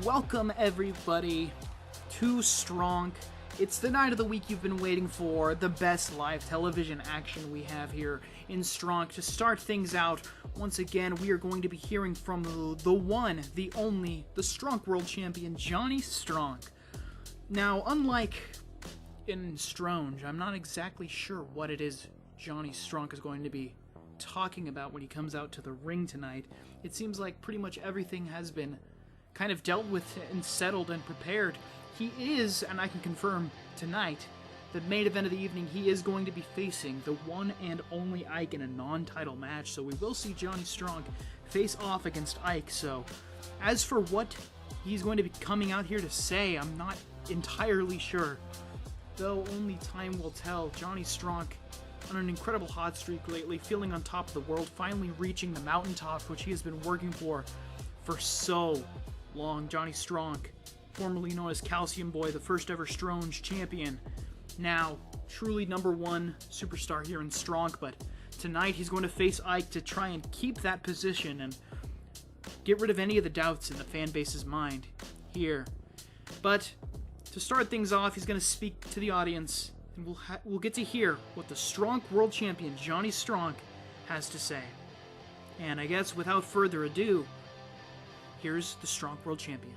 Welcome everybody to Stronk. It's the night of the week you've been waiting for, the best live television action we have here in Stronk. To start things out, once again, we are going to be hearing from the one, the only, the Stronk World Champion, Johnny Stronk. Now, unlike in Stronge, I'm not exactly sure what it is Johnny Stronk is going to be talking about when he comes out to the ring tonight. It seems like pretty much everything has been kind of dealt with and settled and prepared. He is, and I can confirm tonight, the main event of the evening, he is going to be facing the one and only Ike in a non-title match. So we will see Johnny Stronk face off against Ike. So as for what he's going to be coming out here to say, I'm not entirely sure. Though only time will tell. Johnny Stronk on an incredible hot streak lately, feeling on top of the world, finally reaching the mountaintop, which he has been working for so long. Johnny Stronk, formerly known as Calcium Boy, the first ever Stronge champion, now truly #1 superstar here in Stronk, but tonight he's going to face Ike to try and keep that position and get rid of any of the doubts in the fan base's mind here. But to start things off, he's going to speak to the audience, and we'll get to hear what the Stronk World Champion, Johnny Stronk, has to say. And I guess without further ado, here's the Stronk World Champion.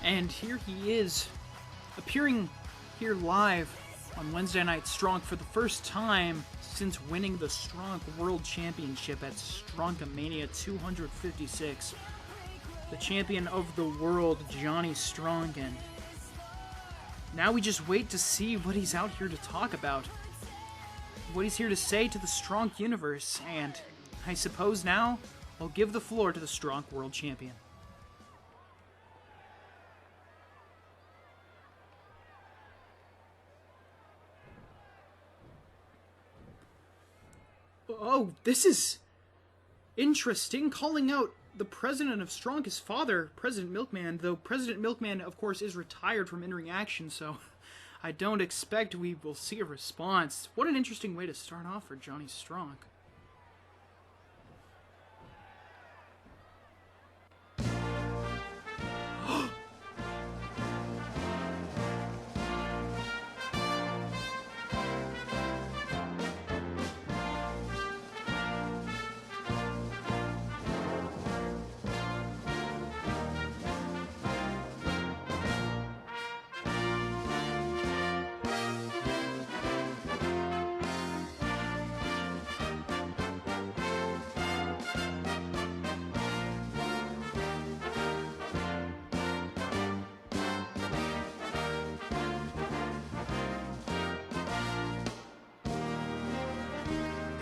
And here he is, appearing here live on Wednesday Night Stronk for the first time since winning the Stronk World Championship at Stronkamania 256. The champion of the world, Johnny Stronk, and now we just wait to see what he's out here to talk about. What he's here to say to the Stronk universe, and I suppose now I'll give the floor to the Stronk World Champion. Oh, this is interesting. Calling out the president of Stronk, his father, President Milkman, though President Milkman, of course, is retired from in-ring action, so I don't expect we will see a response. What an interesting way to start off for Johnny Stronk.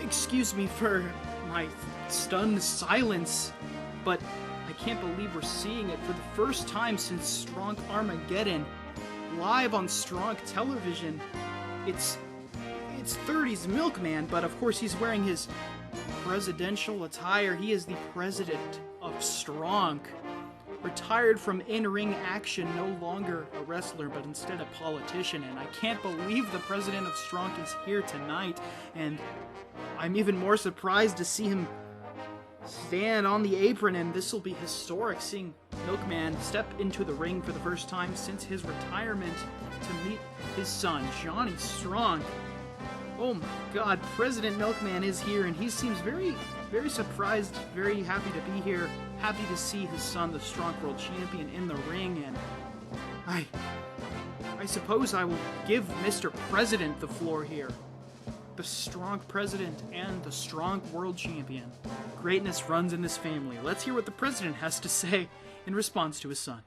Excuse me for my stunned silence, but I can't believe we're seeing it for the first time since Stronk Armageddon, live on Stronk Television. It's 30s Milkman, but of course he's wearing his presidential attire. He is the president of Stronk, retired from in-ring action, no longer a wrestler, but instead a politician, and I can't believe the president of Stronk is here tonight, and I'm even more surprised to see him stand on the apron, and this will be historic, seeing Milkman step into the ring for the first time since his retirement to meet his son, Johnny Stronk. Oh my god, President Milkman is here, and he seems very, very surprised, very happy to be here, happy to see his son, the Stronk World Champion, in the ring, and I suppose I will give Mr. President the floor here. The Stronk President and the Stronk World Champion. Greatness runs in this family. Let's hear what the President has to say in response to his son.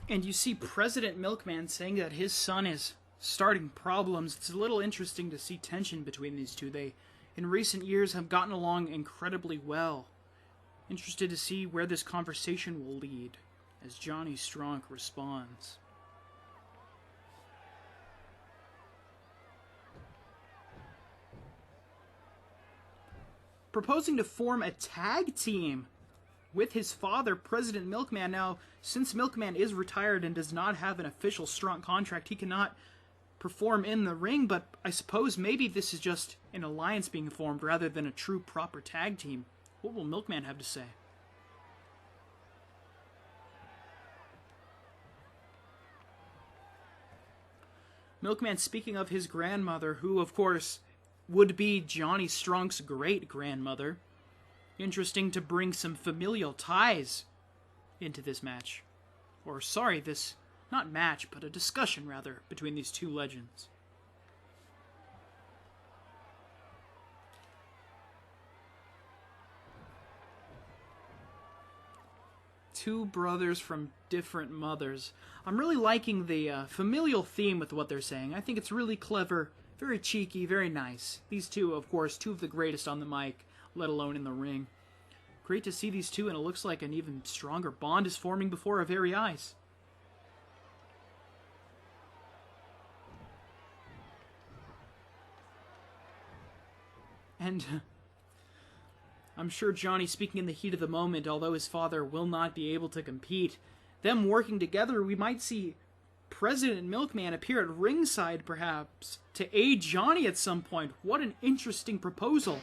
And you see President Milkman saying that his son is starting problems. It's a little interesting to see tension between these two. They, in recent years, have gotten along incredibly well. Interested to see where this conversation will lead as Johnny Stronk responds. proposing to form a tag team with his father, President Milkman. Now, since Milkman is retired and does not have an official Stronk contract, he cannot perform in the ring, but I suppose maybe this is just an alliance being formed rather than a true proper tag team. What will Milkman have to say? Milkman speaking of his grandmother, who, of course, would be Johnny Stronk's great-grandmother. Interesting to bring some familial ties into this match. Or, sorry, this, not match, but a discussion, rather, between these two legends. Two brothers from different mothers. I'm really liking the familial theme with what they're saying. I think it's really clever, very cheeky, very nice. These two, of course, two of the greatest on the mic, let alone in the ring. Great to see these two, and it looks like an even stronger bond is forming before our very eyes. And I'm sure Johnny speaking in the heat of the moment, although his father will not be able to compete. Them working together, we might see President Milkman appear at ringside, perhaps, to aid Johnny at some point. What an interesting proposal.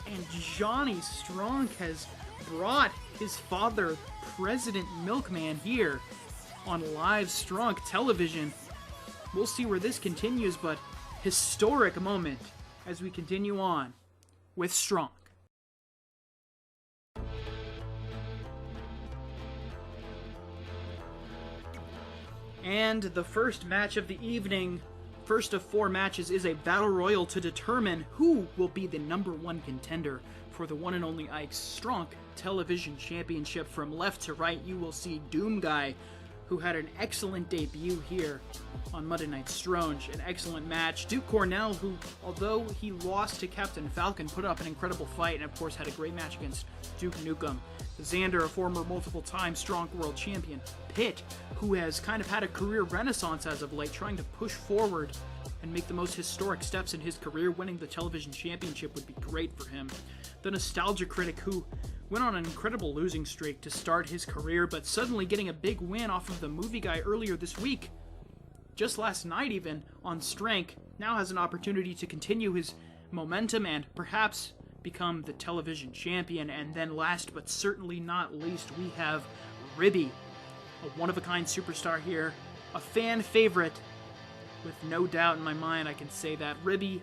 And Johnny Stronk has brought his father, President Milkman, here on live Stronk Television. We'll see where this continues, but historic moment as we continue on with Stronk. And the first match of the evening, first of 4 matches, is a battle royal to determine who will be the #1 contender for the one and only Ike's Stronk Television Championship. From left to right, you will see Doom Guy, who had an excellent debut here on Monday Night Stronk, an excellent match. Duke Cornell, who, although he lost to Captain Falcon, put up an incredible fight and, of course, had a great match against Duke Nukem. Xander, a former multiple-time Stronk World Champion. Pitt, who has kind of had a career renaissance as of late, trying to push forward and make the most historic steps in his career. Winning the television championship would be great for him. The Nostalgia Critic, who went on an incredible losing streak to start his career, but suddenly getting a big win off of the Movie Guy earlier this week. Just last night even, on Stronk, now has an opportunity to continue his momentum and perhaps become the television champion. And then last but certainly not least, we have Ribby, a one-of-a-kind superstar here, a fan favorite, with no doubt in my mind I can say that. Ribby,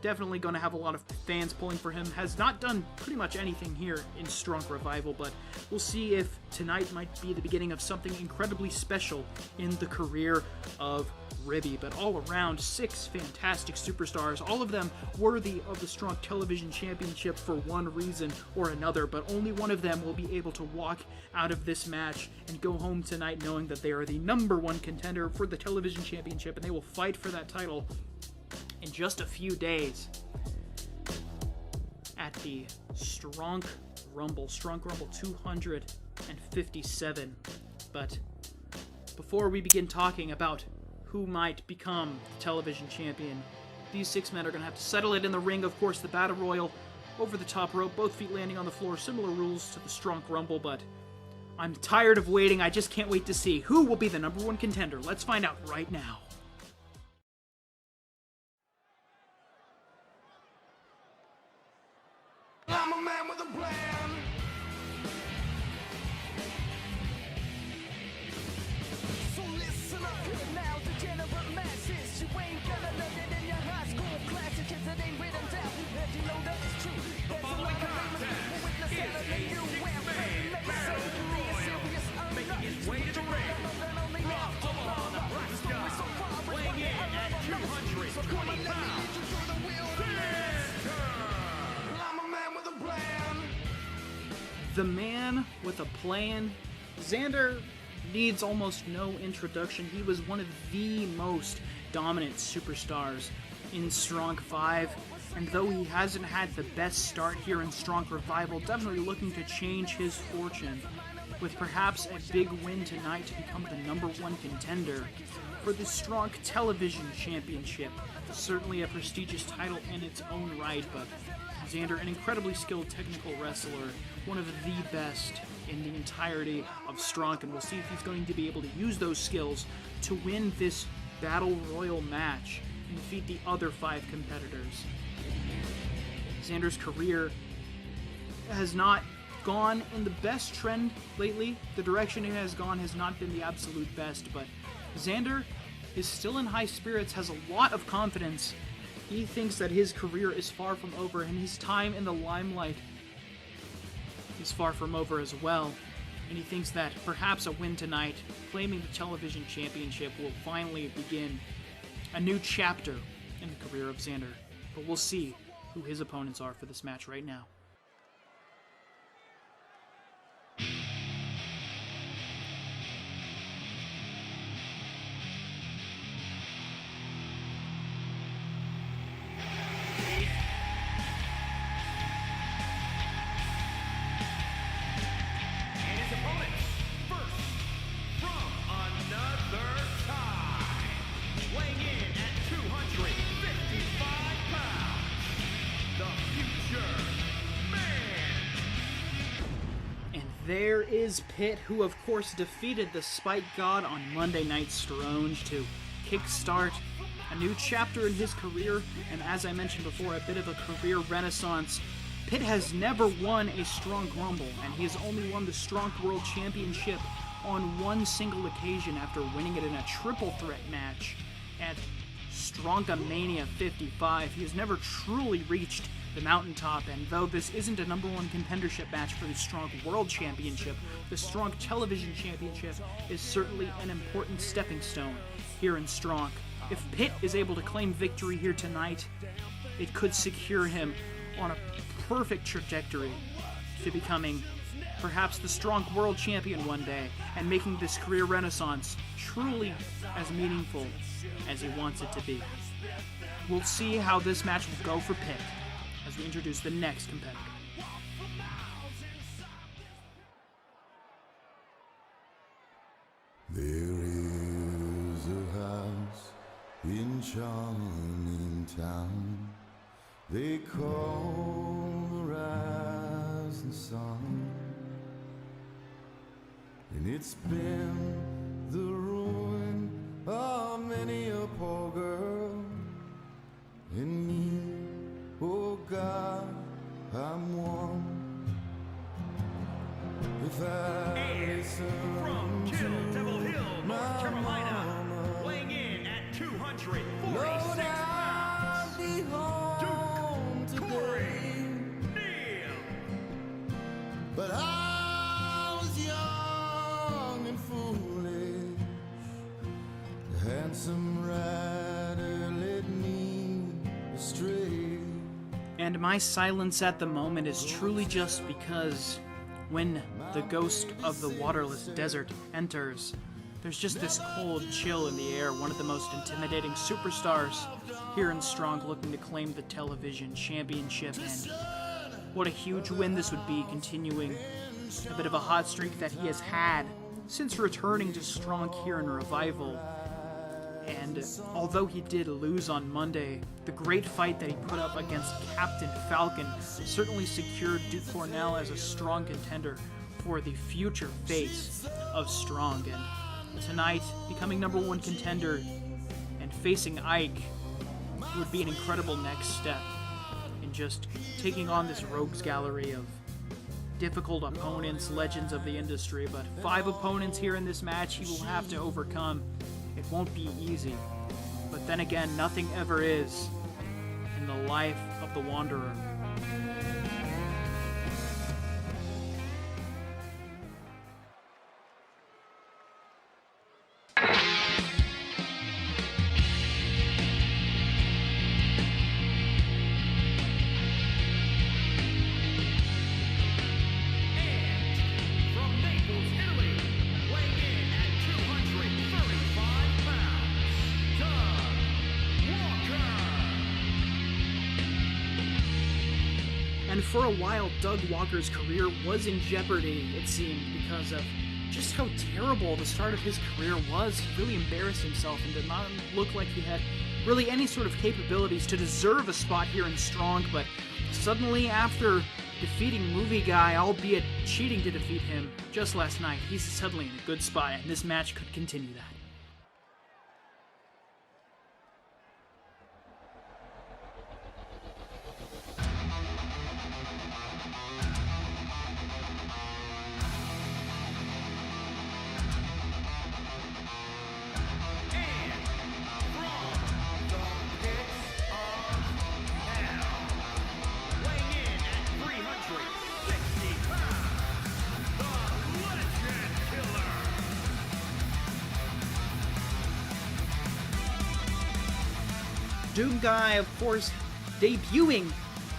definitely going to have a lot of fans pulling for him. Has not done pretty much anything here in Stronk Revival, but we'll see if tonight might be the beginning of something incredibly special in the career of Ribby. But all around, 6 fantastic superstars, all of them worthy of the Stronk Television Championship for one reason or another, but only one of them will be able to walk out of this match and go home tonight knowing that they are the #1 contender for the Television Championship, and they will fight for that title in just a few days at the Stronk Rumble 257. But before we begin talking about who might become the television champion, these 6 men are going to have to settle it in the ring. Of course, the Battle Royal over the top rope, both feet landing on the floor, similar rules to the Stronk Rumble, but I'm tired of waiting. I just can't wait to see who will be the #1 contender. Let's find out right now. I'm a man with a plan. So listen up, now the general masses. You ain't gonna learn it in your high school classes, 'cause it ain't written down. If you know that it's true, The following contest is a six-man battle royal. Making his way to the ring from Omaha, Nebraska, weighing in at 220 pounds, I'm a man with a plan. The man with a plan. Xander needs almost no introduction. He was one of the most dominant superstars in Stronk 5, and though he hasn't had the best start here in Stronk Revival, definitely looking to change his fortune with perhaps a big win tonight to become the #1 contender for the Stronk Television Championship. Certainly a prestigious title in its own right, but Xander, an incredibly skilled technical wrestler, one of the best in the entirety of Stronk, and we'll see if he's going to be able to use those skills to win this Battle Royal match and defeat the other 5 competitors. Xander's career has not gone in the best trend lately. The direction it has gone has not been the absolute best, but Xander is still in high spirits, has a lot of confidence. He thinks that his career is far from over, and his time in the limelight is far from over as well. And he thinks that perhaps a win tonight, claiming the television championship, will finally begin a new chapter in the career of Xander. But we'll see who his opponents are for this match right now. There is Pitt, who of course defeated the Spike God on Monday Night Stronk to kickstart a new chapter in his career, and as I mentioned before, a bit of a career renaissance. Pitt has never won a Stronk Rumble, and he has only won the Stronk World Championship on one single occasion after winning it in a triple threat match at Stronkamania 55. He has never truly reached the mountaintop, and though this isn't a number 1 contendership match for the Stronk World Championship, the Stronk Television Championship is certainly an important stepping stone here in Stronk. If Pitt is able to claim victory here tonight, it could secure him on a perfect trajectory to becoming perhaps the Stronk World Champion one day, and making this career renaissance truly as meaningful as he wants it to be. We'll see how this match will go for Pitt as we introduce the next competitor. There is a house in charming town they call the rising sun, and it's been the ruin of many a poor girl, and me, oh God, I'm one. If I listen From Kill Devil Hill, North Carolina, weighing in at 246 Lord, pounds, I'll be home today, Neil. but I was young and foolish. The handsome rider led me astray. And my silence at the moment is truly just because when the ghost of the waterless desert enters, there's just this cold chill in the air. One of the most intimidating superstars here in Stronk looking to claim the television championship, and what a huge win this would be, continuing a bit of a hot streak that he has had since returning to Stronk here in Revival. And although he did lose on Monday, the great fight that he put up against Captain Falcon certainly secured Duke Cornell as a strong contender for the future face of Stronk. And tonight, becoming number 1 contender and facing Ike would be an incredible next step in just taking on this rogues gallery of difficult opponents, legends of the industry. But 5 opponents here in this match he will have to overcome. It won't be easy, but then again, nothing ever is in the life of the Wanderer. From Naples, Italy, weighing in at 235 pounds, Doug Walker. And for a while, Doug Walker's career was in jeopardy, it seemed, because of just how terrible the start of his career was. He really embarrassed himself and did not look like he had really any sort of capabilities to deserve a spot here in Stronk, but Suddenly, after defeating Movie Guy, albeit cheating to defeat him just last night, he's suddenly in a good spot, and this match could continue that. Doom Guy, of course, debuting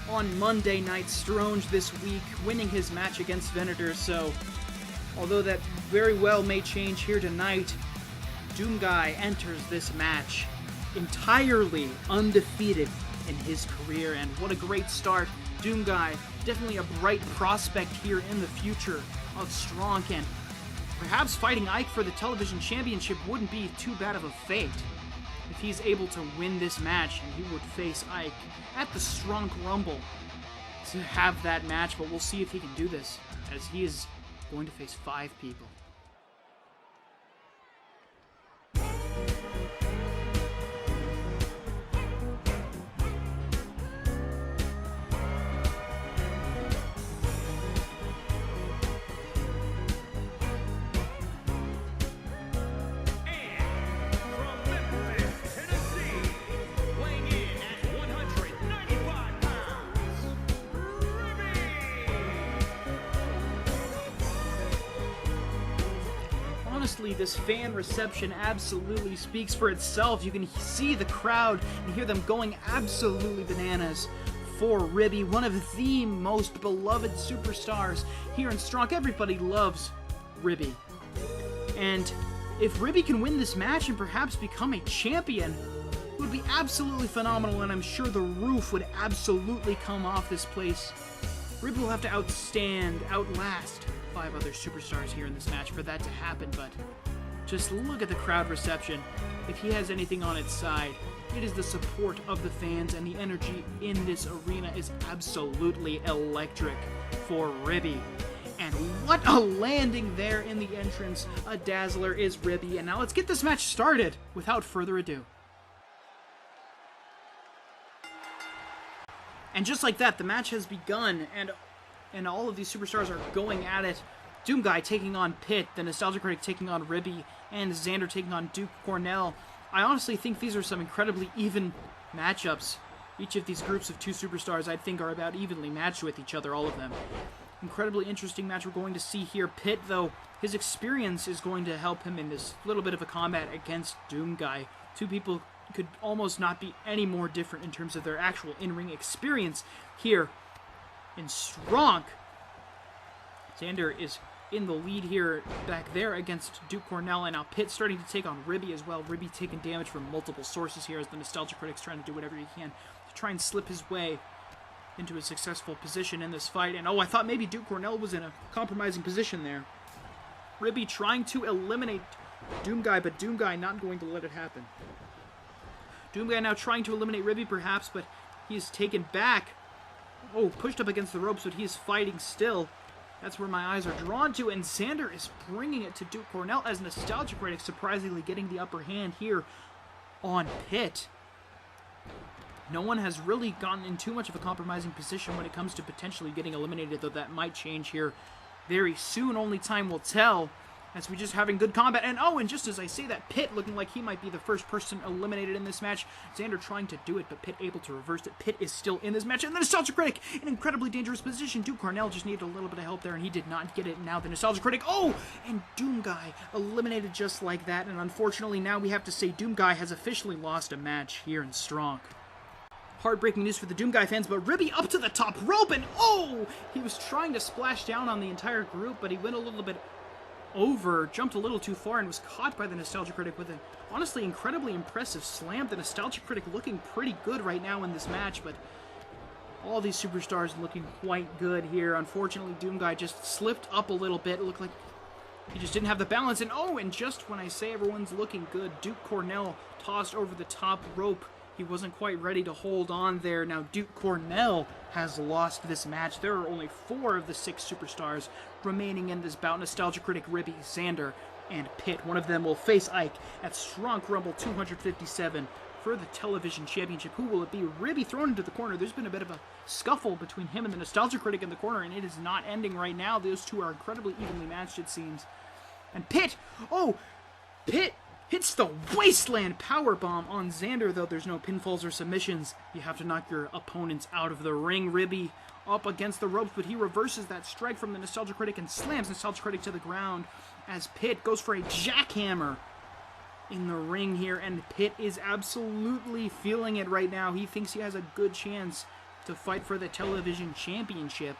on Monday Night Stronk this week, winning his match against Venator, so although that very well may change here tonight, Doom Guy enters this match entirely undefeated in his career, and what a great start. Doom Guy, definitely a bright prospect here in the future of Stronk, and perhaps fighting Ike for the television championship wouldn't be too bad of a fate. If he's able to win this match, and he would face Ike at the Stronk Rumble to have that match, but we'll see if he can do this, as he is going to face 5 people. Honestly, this fan reception absolutely speaks for itself. You can see the crowd and hear them going absolutely bananas for Ribby, one of the most beloved superstars here in Stronk. Everybody loves Ribby. And if Ribby can win this match and perhaps become a champion, it would be absolutely phenomenal, and I'm sure the roof would absolutely come off this place. Ribby will have to outlast 5 other superstars here in this match for that to happen, but just look at the crowd reception. If he has anything on its side, it is the support of the fans, and the energy in this arena is absolutely electric for Ribby. And what a landing there in the entrance. A dazzler is Ribby, and now let's get this match started without further ado. And just like that, the match has begun, and all of these superstars are going at it. Doom Guy taking on Pitt, the Nostalgia Critic taking on Ribby, and Xander taking on Duke Cornell. I honestly think these are some incredibly even matchups. Each of these groups of 2 superstars, I think, are about evenly matched with each other, all of them. Incredibly interesting match we're going to see here. Pitt, though, his experience is going to help him in this little bit of a combat against Doom Guy. 2 people could almost not be any more different in terms of their actual in-ring experience here in Stronk. Xander is in the lead here back there against Duke Cornell, and now Pitt starting to take on Ribby as well. Ribby taking damage from multiple sources here as the Nostalgia Critic's trying to do whatever he can to try and slip his way into a successful position in this fight. And I thought maybe Duke Cornell was in a compromising position there. Ribby trying to eliminate Doom Guy, but Doom Guy not going to let it happen. Doom Guy now trying to eliminate Ribby perhaps, but he is taken back. Pushed up against the ropes, but he is fighting still. That's where my eyes are drawn to, and Xander is bringing it to Duke Cornell as Nostalgia Critic surprisingly getting the upper hand here on Pitt. No one has really gotten in too much of a compromising position when it comes to potentially getting eliminated, though that might change here very soon. Only time will tell, as we just having good combat. And just as I say that, Pitt looking like he might be the first person eliminated in this match. Xander trying to do it, but Pitt able to reverse it. Pitt is still in this match, and the Nostalgia Critic in an incredibly dangerous position. Duke Cornell just needed a little bit of help there, and he did not get it. Now the Nostalgia Critic, and Doom Guy eliminated just like that, and unfortunately now we have to say Doom Guy has officially lost a match here in Stronk. Heartbreaking news for the Doom Guy fans, but Ribby up to the top rope, and he was trying to splash down on the entire group, but he went a little bit jumped a little too far, and was caught by the Nostalgia Critic with an honestly incredibly impressive slam. The Nostalgia Critic looking pretty good right now in this match, but all these superstars looking quite good here. Unfortunately, Doom Guy just slipped up a little bit. It looked like he just didn't have the balance, and just when I say everyone's looking good, Duke Cornell tossed over the top rope. He He wasn't quite ready to hold on there. Now Duke Cornell has lost this match. There are only 4 of the 6 superstars remaining in this bout. Nostalgia Critic, Ribby, Xander, and Pitt. One of them will face Ike at Stronk Rumble 257 for the television championship. Who will it be? Ribby thrown into the corner. There's been a bit of a scuffle between him and the Nostalgia Critic in the corner, and it is not ending right now. Those two are incredibly evenly matched, it seems. And Pitt! Oh! Pitt hits the Wasteland Powerbomb on Xander, though there's no pinfalls or submissions. You have to knock your opponents out of the ring. Ribby up against the ropes, but he reverses that strike from the Nostalgia Critic and slams Nostalgia Critic to the ground as Pitt goes for a jackhammer in the ring here, and Pitt is absolutely feeling it right now. He thinks he has a good chance to fight for the television championship.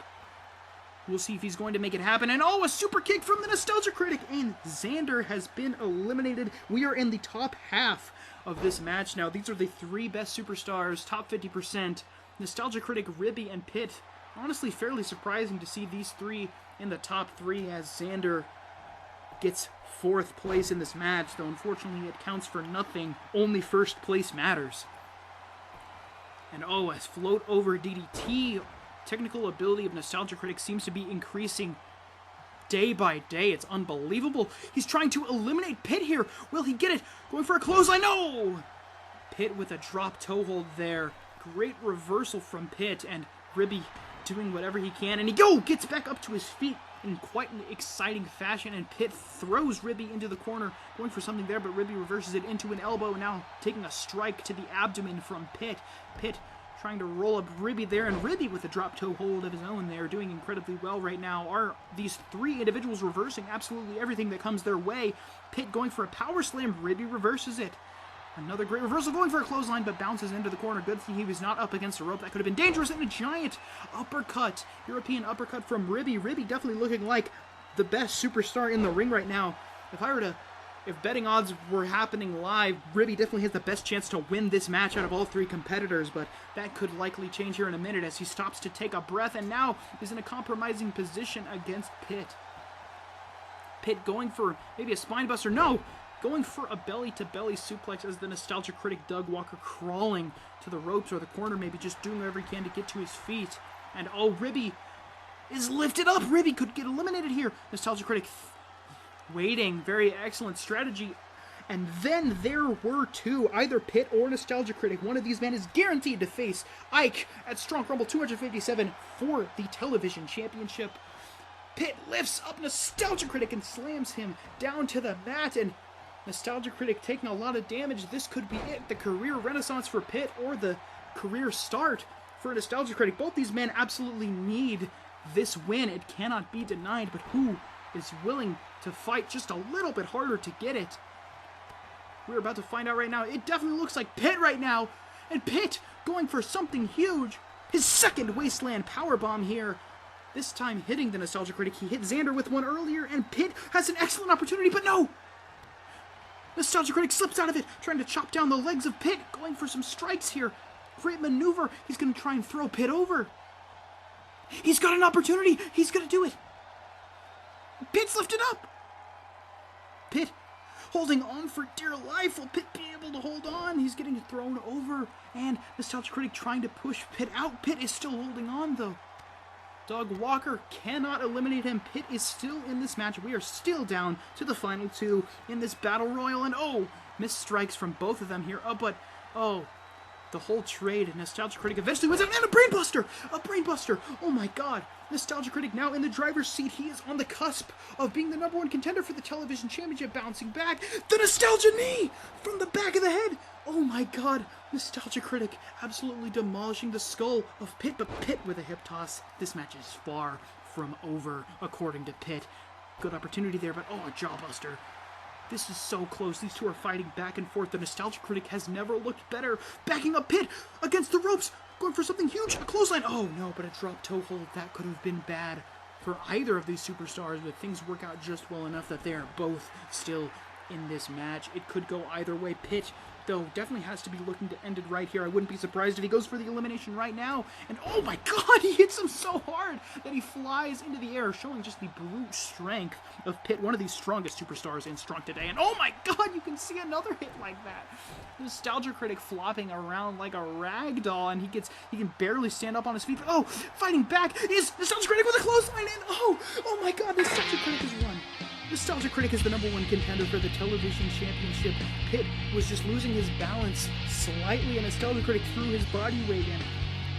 We'll see if he's going to make it happen. And oh, a super kick from the Nostalgia Critic, and Xander has been eliminated. We are in the top half of this match now. These are the 3 best superstars, top 50%. Nostalgia Critic, Ribby, and Pitt. Honestly, fairly surprising to see these 3 in the top 3 as Xander gets 4th place in this match, though unfortunately it counts for nothing. Only 1st place matters. And oh, a float over DDT. Technical ability of Nostalgia Critic seems to be increasing day by day. It's unbelievable. He's trying to eliminate Pitt here. Will he get it? Going for a clothesline. No! Pitt with a drop toe hold there. Great reversal from Pitt, and Ribby doing whatever he can. And he gets back up to his feet in quite an exciting fashion, and Pitt throws Ribby into the corner, going for something there, but Ribby reverses it into an elbow, now taking a strike to the abdomen from Pitt. Pitt trying to roll up Ribby there, and Ribby with a drop toe hold of his own there, doing incredibly well right now. Are these 3 individuals reversing absolutely everything that comes their way? Pitt going for a power slam, Ribby reverses it. Another great reversal, going for a clothesline, but bounces into the corner. Good thing he was not up against a rope. That could have been dangerous, and a giant uppercut. European uppercut from Ribby. Ribby definitely looking like the best superstar in the ring right now. If betting odds were happening live, Ribby definitely has the best chance to win this match out of all 3 competitors, but that could likely change here in a minute as he stops to take a breath and now is in a compromising position against Pitt. Pitt going for maybe a spine buster. No! Going for a belly-to-belly suplex as the Nostalgia Critic Doug Walker crawling to the ropes or the corner, maybe just doing whatever he can to get to his feet. And oh, Ribby is lifted up. Ribby could get eliminated here. Nostalgia Critic waiting. Very excellent strategy. And then there were 2, either Pitt or Nostalgia Critic. One of these men is guaranteed to face Ike at Stronk Rumble 257 for the television championship. Pitt lifts up Nostalgia Critic and slams him down to the mat, and Nostalgia Critic taking a lot of damage. This could be it. The career renaissance for Pitt or the career start for Nostalgia Critic. Both these men absolutely need this win. It cannot be denied, but who is willing to fight just a little bit harder to get it? We're about to find out right now. It definitely looks like Pitt right now. And Pitt going for something huge. His 2nd Wasteland Powerbomb here. This time hitting the Nostalgia Critic. He hit Xander with one earlier, and Pitt has an excellent opportunity, but no! Nostalgia Critic slips out of it, trying to chop down the legs of Pitt, going for some strikes here. Great maneuver. He's going to try and throw Pitt over. He's got an opportunity. He's going to do it. Pitt's lifted up. Pitt holding on for dear life. Will Pitt be able to hold on? He's getting thrown over, and Nostalgia Critic trying to push Pitt out. Pitt is still holding on, though. Doug Walker cannot eliminate him. Pitt is still in this match. We are still down to the final 2 in this battle royal. And oh, missed strikes from both of them here. The whole trade. Nostalgia Critic eventually wins out. And a brainbuster! A brainbuster! Oh my god. Nostalgia Critic now in the driver's seat. He is on the cusp of being the #1 contender for the television championship. Bouncing back. The Nostalgia knee from the back of the head. Oh my god. Nostalgia Critic absolutely demolishing the skull of Pitt, but Pitt with a hip toss. This match is far from over, according to Pitt. Good opportunity there, but oh, a jawbuster. This is so close. These 2 are fighting back and forth. The Nostalgia Critic has never looked better. Backing up Pitt against the ropes. Going for something huge. A clothesline. Oh no, but a drop toe hold. That could have been bad for either of these superstars, but things work out just well enough that they are both still in this match. It could go either way. Pitt, though, definitely has to be looking to end it right here. I wouldn't be surprised if he goes for the elimination right now. And oh my god, he hits him so hard that he flies into the air, showing just the brute strength of Pitt, one of the strongest superstars in Stronk today. And oh my god, you can see another hit like that. Nostalgia Critic flopping around like a rag doll, and he can barely stand up on his feet. Oh, fighting back is Nostalgia Critic with a clothesline, and oh my god, Nostalgia Critic has won. Nostalgia Critic is the #1 contender for the television championship. Pitt was just losing his balance slightly, and Nostalgia Critic threw his body weight in.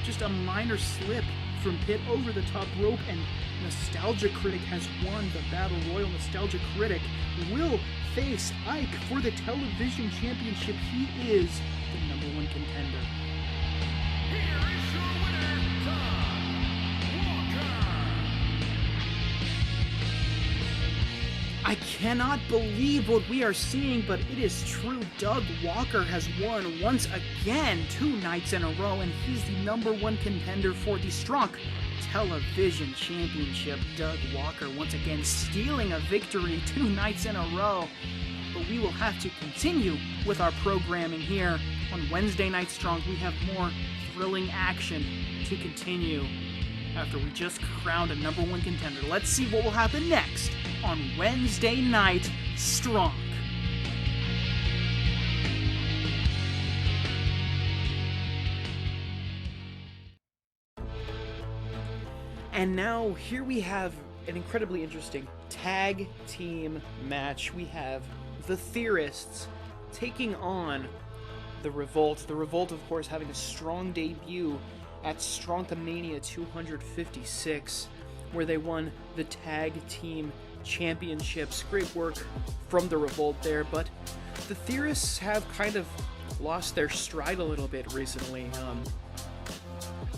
Just a minor slip from Pitt over the top rope, and Nostalgia Critic has won the Battle Royal. Nostalgia Critic will face Ike for the television championship. He is the #1 contender. Here is your winner, Doug Walker. I cannot believe what we are seeing, but it is true. Doug Walker has won once again 2 nights in a row, and he's the #1 contender for the Stronk Television Championship. Doug Walker once again stealing a victory 2 nights in a row. But we will have to continue with our programming here on Wednesday Night Stronk. We have more thrilling action to continue after we just crowned a #1 contender. Let's see what will happen next on Wednesday Night Stronk. And now here we have an incredibly interesting tag team match. We have the Theorists taking on the Revolt. The Revolt, of course, having a strong debut at Stronkomania 256, where they won the Tag Team Championships. Great work from the Revolt there, but the Theorists have kind of lost their stride a little bit recently.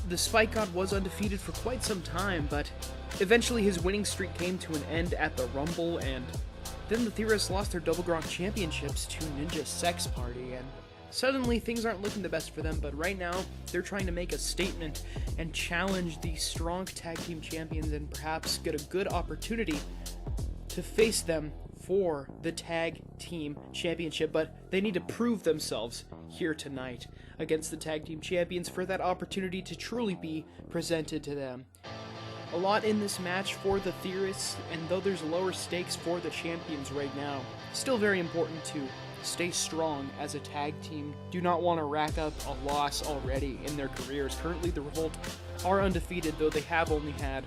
The Spike God was undefeated for quite some time, but eventually his winning streak came to an end at the Rumble, and then the Theorists lost their Double Grok Championships to Ninja Sex Party, and suddenly things aren't looking the best for them. But right now they're trying to make a statement and challenge the Stronk Tag Team Champions and perhaps get a good opportunity to face them for the Tag Team Championship, but they need to prove themselves here tonight against the Tag Team Champions for that opportunity to truly be presented to them. A lot in this match for the Theorists, and though there's lower stakes for the champions right now, still very important to stay strong as a tag team. Do not want to rack up a loss already in their careers. Currently the Revolt are undefeated, though they have only had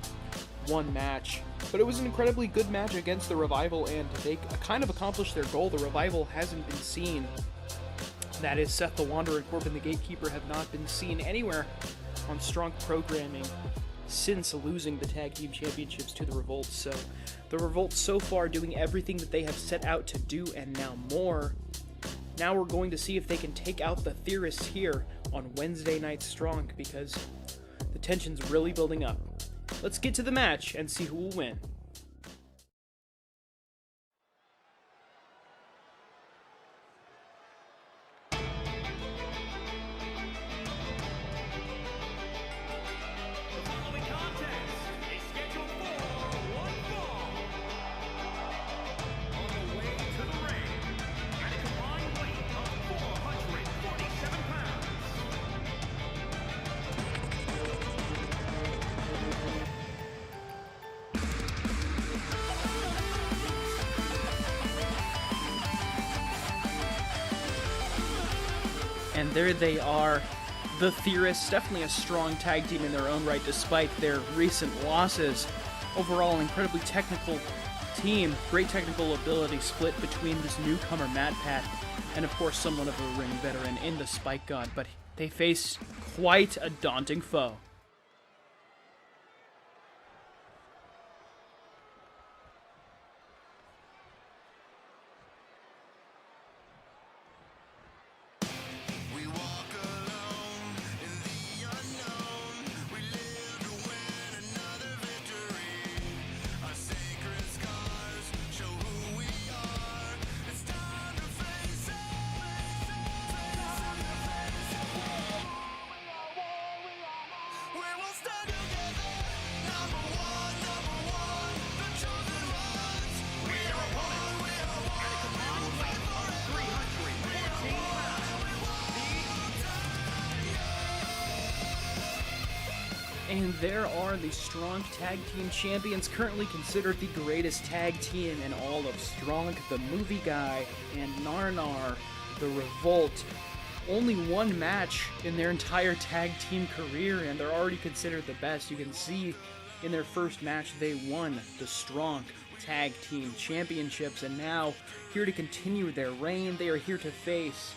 1 match. But it was an incredibly good match against the Revival, and they kind of accomplished their goal. The Revival hasn't been seen. That is, Seth the Wanderer and Corbin the Gatekeeper have not been seen anywhere on Stronk programming since losing the Tag Team Championships to the Revolt. So the Revolt so far doing everything that they have set out to do, and now more. Now we're going to see if they can take out the Theorists here on Wednesday Night Stronk, because the tension's really building up. Let's get to the match and see who will win. And there they are, the Theorists, definitely a strong tag team in their own right despite their recent losses. Overall, an incredibly technical team, great technical ability split between this newcomer Matt Pat and of course somewhat of a ring veteran in the Spike God, but they face quite a daunting foe. And there are the Stronk Tag Team Champions, currently considered the greatest tag team in all of Stronk, the Movie Guy, and Narnar, the Revolt. Only one match in their entire tag team career, and they're already considered the best. You can see in their first match they won the Stronk Tag Team Championships, and now, here to continue their reign, they are here to face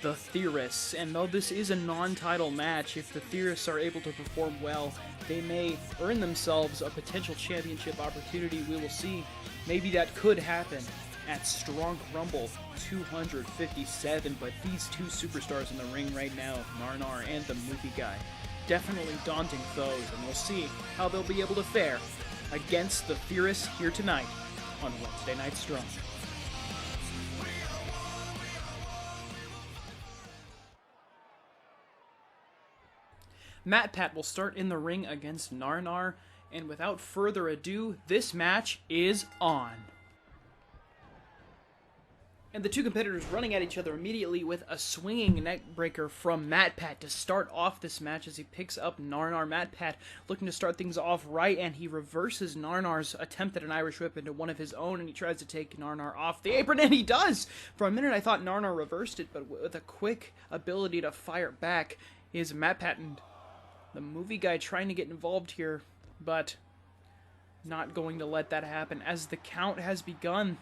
the Theorists. And though this is a non-title match, if the Theorists are able to perform well, they may earn themselves a potential championship opportunity. We will see. Maybe that could happen at Stronk Rumble 257, but these two superstars in the ring right now, Narnar and the Movie Guy, definitely daunting foes, and we'll see how they'll be able to fare against the Theorists here tonight on Wednesday Night Stronk. Matt Pat will start in the ring against Narnar, and without further ado, this match is on. And the two competitors running at each other immediately with a swinging neck breaker from Matt Pat to start off this match as he picks up Narnar. Matt Pat looking to start things off right, and he reverses Narnar's attempt at an Irish whip into one of his own, and he tries to take Narnar off the apron, and he does! For a minute I thought Narnar reversed it, but with a quick ability to fire back is Matt Pat, and the Movie Guy trying to get involved here, but not going to let that happen as the count has begun.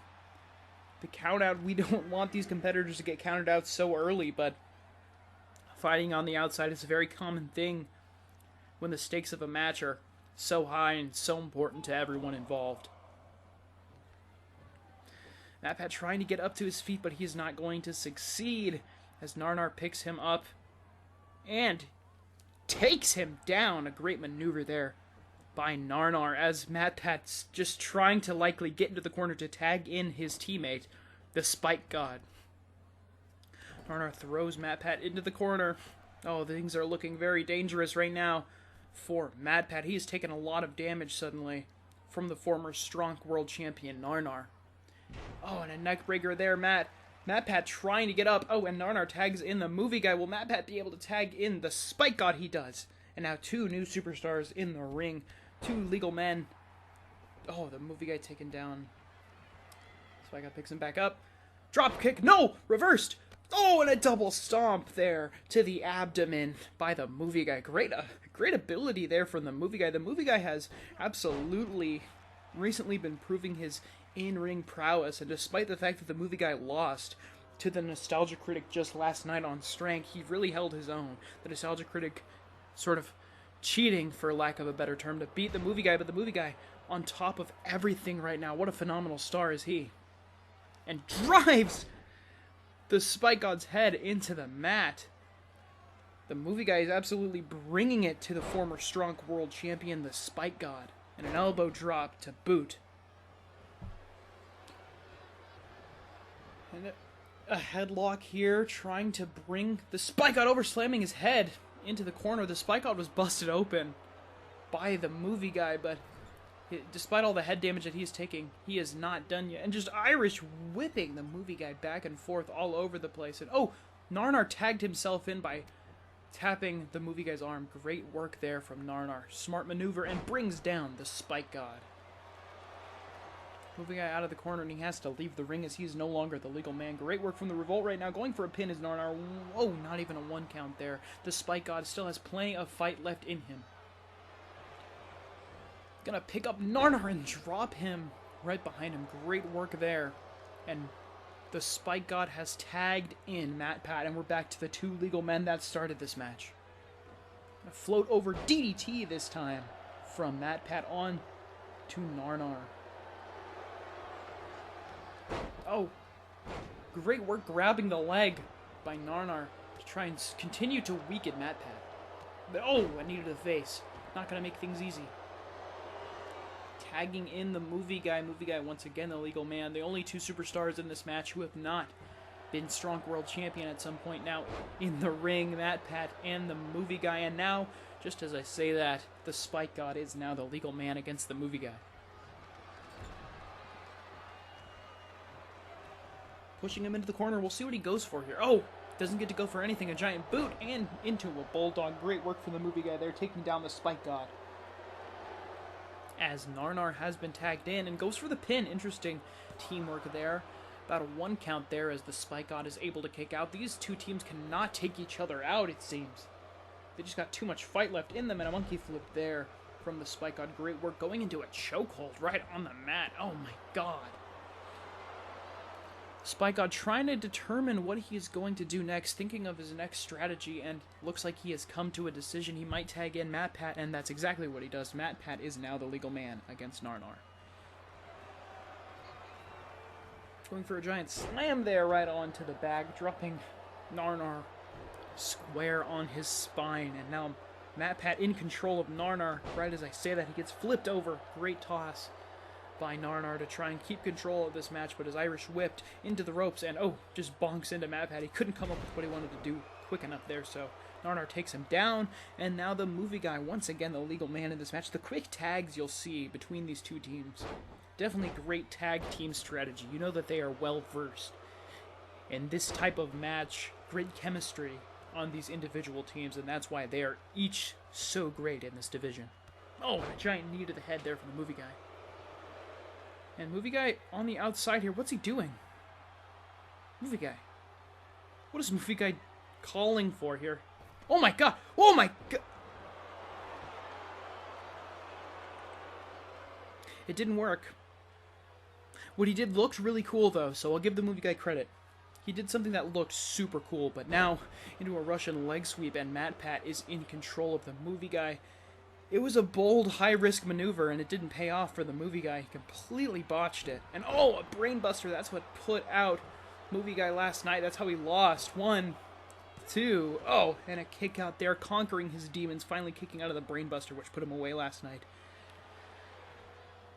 The count out, we don't want these competitors to get counted out so early, but fighting on the outside is a very common thing when the stakes of a match are so high and so important to everyone involved. Matt Pat trying to get up to his feet, but he is not going to succeed as Narnar picks him up and takes him down. A great maneuver there by Narnar as Matt Pat's just trying to likely get into the corner to tag in his teammate, the Spike God. Narnar throws Matt Pat into the corner. Oh, things are looking very dangerous right now for Matt Pat. He has taken a lot of damage suddenly from the former Stronk World Champion Narnar. Oh, and a neck breaker there, Matt Pat trying to get up. Oh, and Narnar tags in the Movie Guy. Will Matt Pat be able to tag in the Spike God? He does. And now two new superstars in the ring. Two legal men. Oh, the Movie Guy taken down. Spike God picks him back up. Drop kick. No! Reversed. Oh, and a double stomp there to the abdomen by the Movie Guy. Great ability there from the Movie Guy. The Movie Guy has absolutely recently been proving his in-ring prowess, and despite the fact that the Movie Guy lost to the Nostalgia Critic just last night on Stronk, he really held his own. The Nostalgia Critic sort of cheating, for lack of a better term, to beat the Movie Guy, but the Movie Guy on top of everything right now. What a phenomenal star is he. And drives the Spike God's head into the mat. The Movie Guy is absolutely bringing it to the former Stronk World Champion, the Spike God. And an elbow drop to boot. And a headlock here, trying to bring the Spike God over, slamming his head into the corner. The Spike God was busted open by the Movie Guy, but despite all the head damage that he's taking, he is not done yet. And just Irish whipping the Movie Guy back and forth all over the place. And oh, Narnar tagged himself in by tapping the Movie Guy's arm. Great work there from Narnar. Smart maneuver, and brings down the Spike God. Movie Guy out of the corner, and he has to leave the ring as he is no longer the legal man. Great work from the Revolt right now. Going for a pin is Narnar. Whoa, not even a one count there. The Spike God still has plenty of fight left in him. Gonna pick up Narnar and drop him right behind him. Great work there. And the Spike God has tagged in Matt Pat, and we're back to the two legal men that started this match. A float over DDT this time from Matt Pat on to Narnar. Oh, great work grabbing the leg by Narnar to try and continue to weaken Matt Pat. But oh, a knee to the face. Not going to make things easy. Tagging in the Movie Guy. Movie Guy once again the legal man. The only two superstars in this match who have not been Stronk World Champion at some point now in the ring. Matt Pat and the Movie Guy. And now, just as I say that, the Spike God is now the legal man against the Movie Guy. Pushing him into the corner. We'll see what he goes for here. Oh, Doesn't get to go for anything. A giant boot and into a bulldog. Great work from the movie guy there, taking down the Spike God. As Narnar has been tagged in and goes for the pin. Interesting teamwork there. About a 1 count there as the Spike God is able to kick out. These two teams cannot take each other out, it seems. They just got too much fight left in them, and a monkey flip there from the Spike God. Great work going into a chokehold right on the mat. Oh my god. Spike God trying to determine what he is going to do next, thinking of his next strategy, and looks like he has come to a decision. He might tag in Matt Pat, and that's exactly what he does. Matt Pat is now the legal man against Narnar. Going for a giant slam there right onto the bag, dropping Narnar square on his spine, and now Matt Pat in control of Narnar. Right as I say that, he gets flipped over. Great toss by Narnar to try and keep control of this match, but is Irish whipped into the ropes, and just bonks into Matt Pat. He couldn't come up with what he wanted to do quick enough there, so Narnar takes him down, and now the movie guy, once again the legal man in this match. The quick tags you'll see between these two teams. Definitely great tag team strategy. You know that they are well versed in this type of match. Great chemistry on these individual teams, and that's why they are each so great in this division. Oh, a giant knee to the head there from the movie guy. And movie guy on the outside here. What's he doing? Movie guy. What is movie guy calling for here? Oh my god! Oh my god! It didn't work. What he did looked really cool, though, so I'll give the movie guy credit. He did something that looked super cool, but now into a Russian leg sweep, and Matt Pat is in control of the movie guy. It was a bold, high-risk maneuver, and it didn't pay off for the movie guy. He completely botched it. And a brainbuster, that's what put out movie guy last night. That's how he lost. 1, 2, and a kick out there, conquering his demons, finally kicking out of the brainbuster, which put him away last night.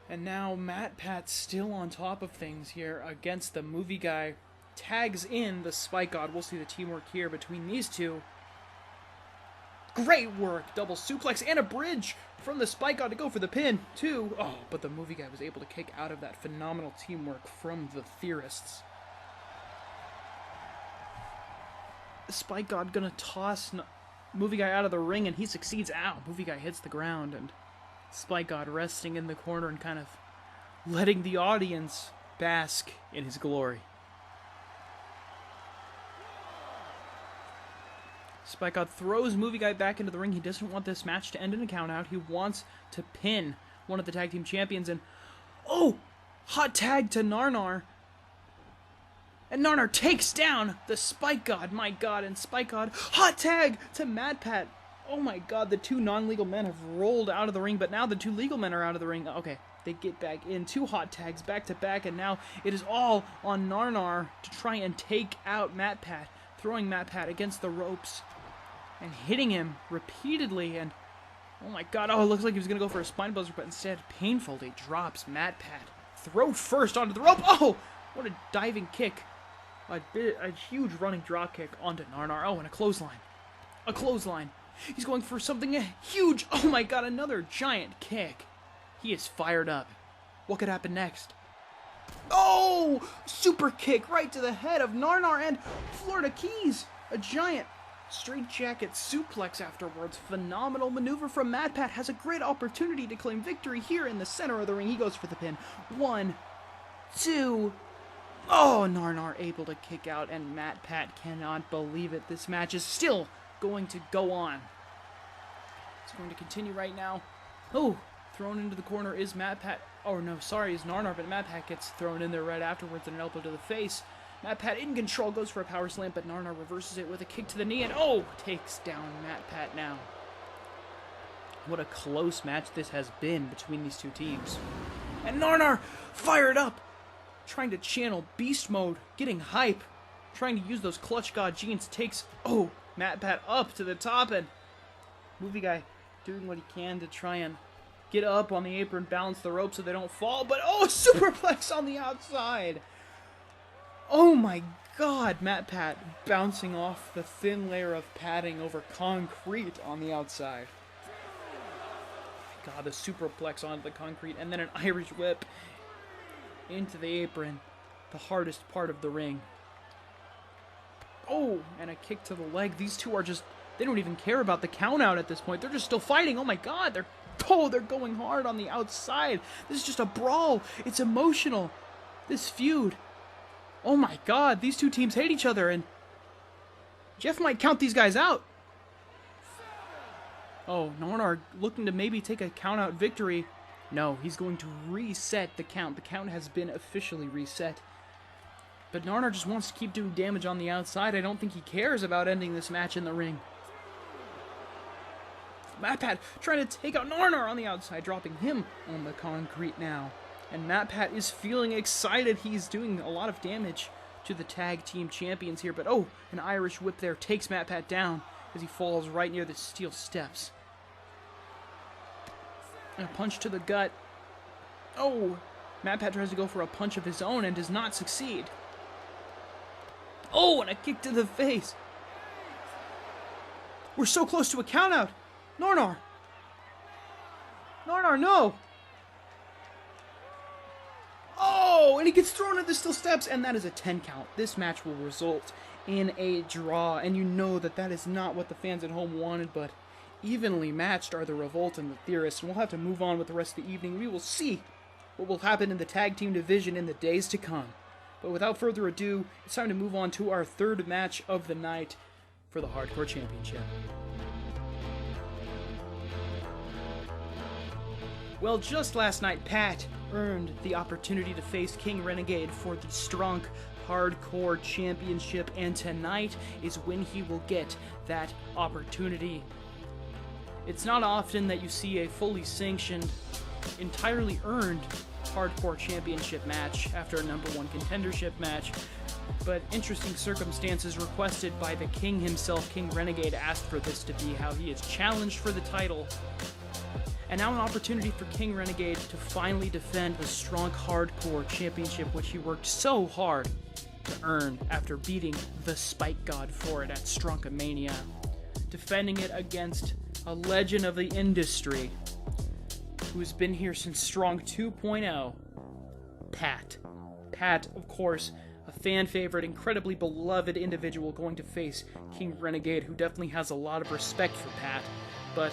And now Matt Pat still on top of things here against the movie guy. Tags in the Spike God. We'll see the teamwork here between these two. Great work. Double suplex and a bridge from the Spike God to go for the pin. 2. But the movie guy was able to kick out of that. Phenomenal teamwork from the theorists. The Spike God gonna toss movie guy out of the ring, and he succeeds. Movie guy hits the ground, and Spike God resting in the corner and kind of letting the audience bask in his glory. Spike God throws movie guy back into the ring. He doesn't want this match to end in a count out. He wants to pin one of the tag team champions, and hot tag to Narnar. And Narnar takes down the Spike God. My god, and Spike God hot tag to Matt Pat. Oh my god, the two non-legal men have rolled out of the ring, but now the two legal men are out of the ring. Okay, they get back in. 2 hot tags back to back, and now it is all on Narnar to try and take out Matt Pat, throwing Matt Pat against the ropes and hitting him repeatedly. And oh my god, it looks like he was going to go for a spine buster, but instead painfully drops Matt Pat. Throw first onto the rope. What a diving kick. A huge running drop kick onto Narnar. And a clothesline. A clothesline. He's going for something huge. Oh my god, another giant kick. He is fired up. What could happen next? Super kick right to the head of Narnar and Florida Keys. A giant straightjacket suplex afterwards. Phenomenal maneuver from Matt Pat. Has a great opportunity to claim victory here in the center of the ring. He goes for the pin. 1, 2. Narnar able to kick out, and Matt Pat cannot believe it. This match is still going to go on. It's going to continue right now. Thrown into the corner is Matt Pat. Is Narnar, but Matt Pat gets thrown in there right afterwards and an elbow to the face. Matt Pat in control, goes for a power slam, but Narnar reverses it with a kick to the knee, and takes down Matt Pat now. What a close match this has been between these two teams. And Narnar fired up, trying to channel beast mode, getting hype, trying to use those clutch god genes, takes Matt Pat up to the top, and movie guy doing what he can to try and get up on the apron, balance the rope so they don't fall, but superplex on the outside. Oh my god, Matt Pat bouncing off the thin layer of padding over concrete on the outside. God, the superplex onto the concrete, and then an Irish whip into the apron, the hardest part of the ring. Oh, and a kick to the leg. These two are just, they don't even care about the count out at this point. They're just still fighting. Oh my god, they're going hard on the outside. This is just a brawl. It's emotional. This feud. Oh my god, these two teams hate each other, and Jeff might count these guys out. Oh, Narnar looking to maybe take a count-out victory. No, he's going to reset the count. The count has been officially reset. But Narnar just wants to keep doing damage on the outside. I don't think he cares about ending this match in the ring. MatPat trying to take out Narnar on the outside, dropping him on the concrete now. And MatPat is feeling excited. He's doing a lot of damage to the tag team champions here. But oh, an Irish whip there takes MatPat down as he falls right near the steel steps. And a punch to the gut. Oh, MatPat tries to go for a punch of his own and does not succeed. Oh, and a kick to the face. We're so close to a countout. Narnar. Narnar, no. Oh, and he gets thrown at the steel steps, and that is a 10 count. This match will result in a draw, and you know that that is not what the fans at home wanted, but evenly matched are the Revolt and the Theorists, and we'll have to move on with the rest of the evening. We will see what will happen in the tag team division in the days to come. But without further ado, it's time to move on to our third match of the night for the Hardcore Championship. Well, just last night, Pat earned the opportunity to face King Renegade for the Stronk Hardcore Championship, and tonight is when he will get that opportunity. It's not often that you see a fully sanctioned, entirely earned Hardcore Championship match after a number one contendership match, but interesting circumstances requested by the King himself. King Renegade asked for this to be how he is challenged for the title. And now an opportunity for King Renegade to finally defend the Stronk Hardcore Championship, which he worked so hard to earn after beating the Spike God for it at Stronkomania. Defending it against a legend of the industry who's been here since Stronk 2.0, Pat. Pat, of course, a fan favorite, incredibly beloved individual going to face King Renegade, who definitely has a lot of respect for Pat, but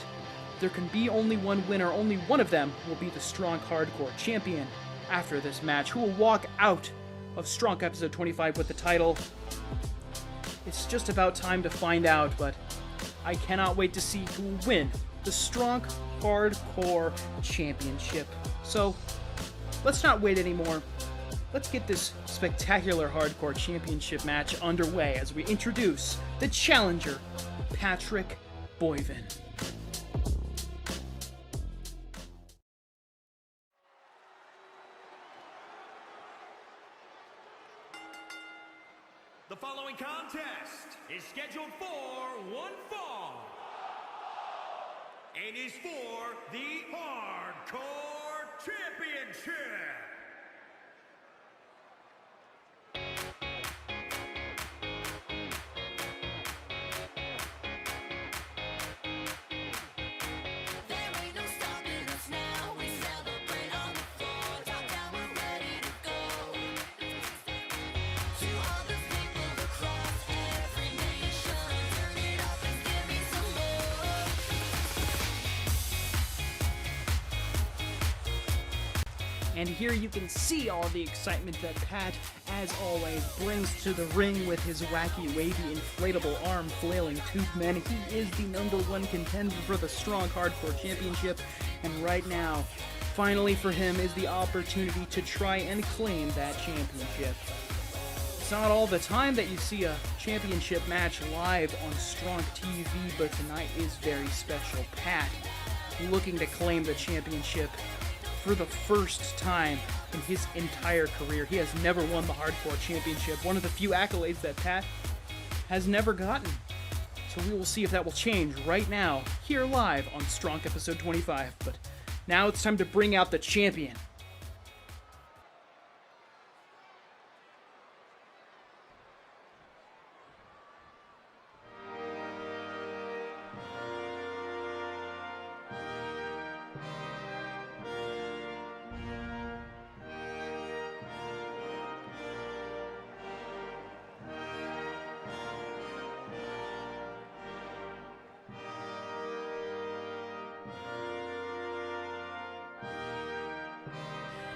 there can be only one winner. Only one of them will be the Stronk Hardcore Champion after this match, who will walk out of Stronk episode 25 with the title. It's just about time to find out, but I cannot wait to see who will win the Stronk Hardcore Championship. So, let's not wait anymore. Let's get this spectacular Hardcore Championship match underway as we introduce the challenger, Patrick Boyven. The following contest is scheduled for one fall and is for the Hardcore Championship. And here you can see all the excitement that Pat, as always, brings to the ring with his wacky, wavy, inflatable arm flailing tube man. He is the #1 contender for the Stronk Hardcore Championship, and right now, finally for him, is the opportunity to try and claim that championship. It's not all the time that you see a championship match live on Stronk TV, but tonight is very special. Pat looking to claim the championship for the first time in his entire career. He has never won the Hardcore Championship, one of the few accolades that Pat has never gotten. So we will see if that will change right now, here live on Stronk episode 25. But now it's time to bring out the champion.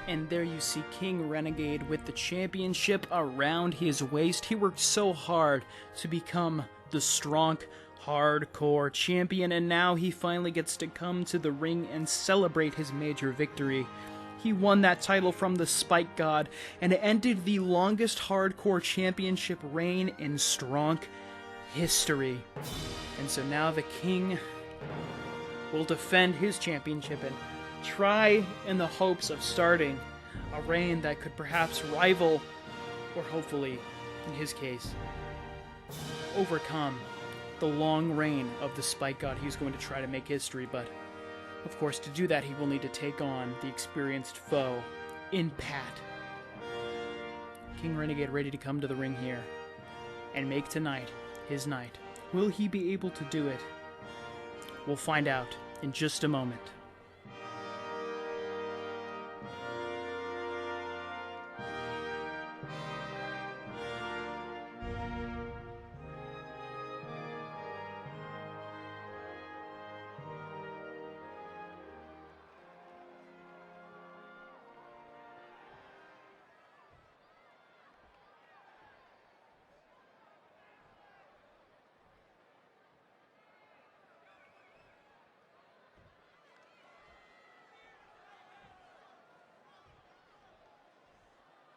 And there you see King Renegade with the championship around his waist. He worked so hard to become the Stronk Hardcore Champion, and now he finally gets to come to the ring and celebrate his major victory. He won that title from the Spike God, and it ended the longest Hardcore Championship reign in Stronk history. And so now the King will defend his championship and try in the hopes of starting a reign that could perhaps rival, or hopefully, in his case, overcome the long reign of the Spike God. He's going to try to make history, but of course, to do that, he will need to take on the experienced foe in Pat. King Renegade ready to come to the ring here and make tonight his night. Will he be able to do it? We'll find out in just a moment.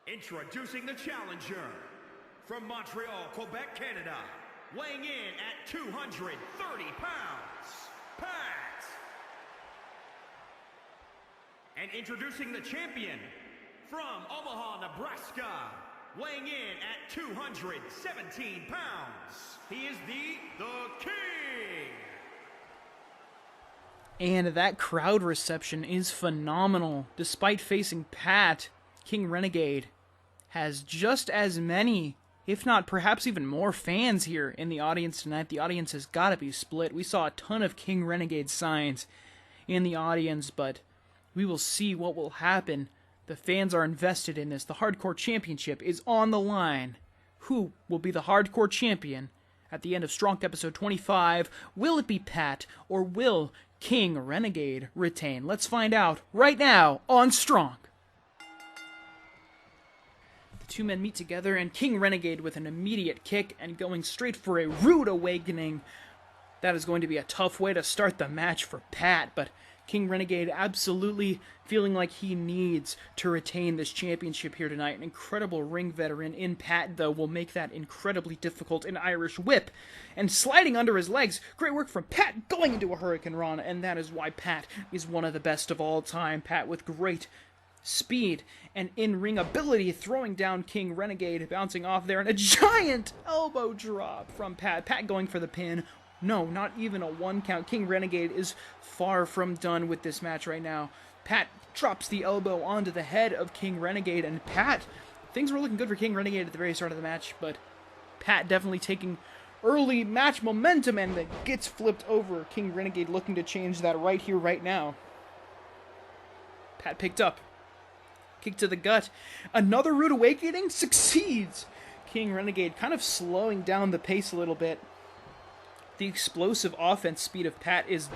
Introducing the challenger from Montreal, Quebec, Canada, weighing in at 230 pounds, Pat. And introducing the champion from Omaha, Nebraska, weighing in at 217 pounds. He is the King. And that crowd reception is phenomenal. Despite facing Pat, King Renegade has just as many, if not perhaps even more, fans here in the audience tonight. The audience has got to be split. We saw a ton of King Renegade signs in the audience, but we will see what will happen. The fans are invested in this. The Hardcore Championship is on the line. Who will be the Hardcore Champion at the end of Stronk episode 25? Will it be Pat, or will King Renegade retain? Let's find out right now on Stronk. Two men meet together, and King Renegade with an immediate kick and going straight for a rude awakening. That is going to be a tough way to start the match for Pat, but King Renegade absolutely feeling like he needs to retain this championship here tonight. An incredible ring veteran in Pat, though, will make that incredibly difficult. An Irish whip and sliding under his legs. Great work from Pat, going into a Hurricane Rana, and that is why Pat is one of the best of all time. Pat with great speed and in-ring ability, throwing down King Renegade, bouncing off there, and a giant elbow drop from Pat. Pat going for the pin. No, not even a one count. King Renegade is far from done with this match right now. Pat drops the elbow onto the head of King Renegade, and Pat, things were looking good for King Renegade at the very start of the match, but Pat definitely taking early match momentum, and it gets flipped over. King Renegade looking to change that right here, right now. Pat picked up. Kick to the gut. Another rude awakening succeeds. King Renegade kind of slowing down the pace a little bit. The explosive offense speed of Pat is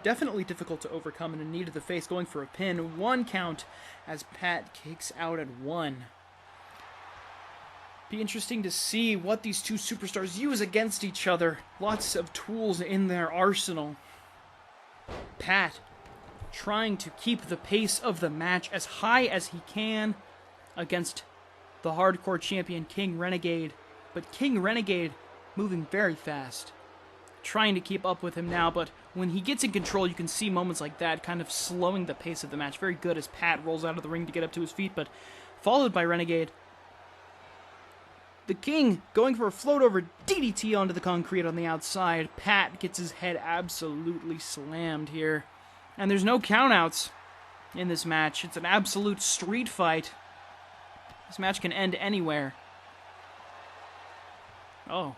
definitely difficult to overcome, and a knee to the face, going for a pin. One count as Pat kicks out at one. Be interesting to see what these two superstars use against each other. Lots of tools in their arsenal. Pat trying to keep the pace of the match as high as he can against the Hardcore Champion King Renegade, but King Renegade moving very fast, trying to keep up with him now, but when he gets in control, you can see moments like that kind of slowing the pace of the match. Very good as Pat rolls out of the ring to get up to his feet, but followed by Renegade. The King going for a float over DDT onto the concrete on the outside. Pat gets his head absolutely slammed here. And there's no countouts in this match. It's an absolute street fight. This match can end anywhere. Oh.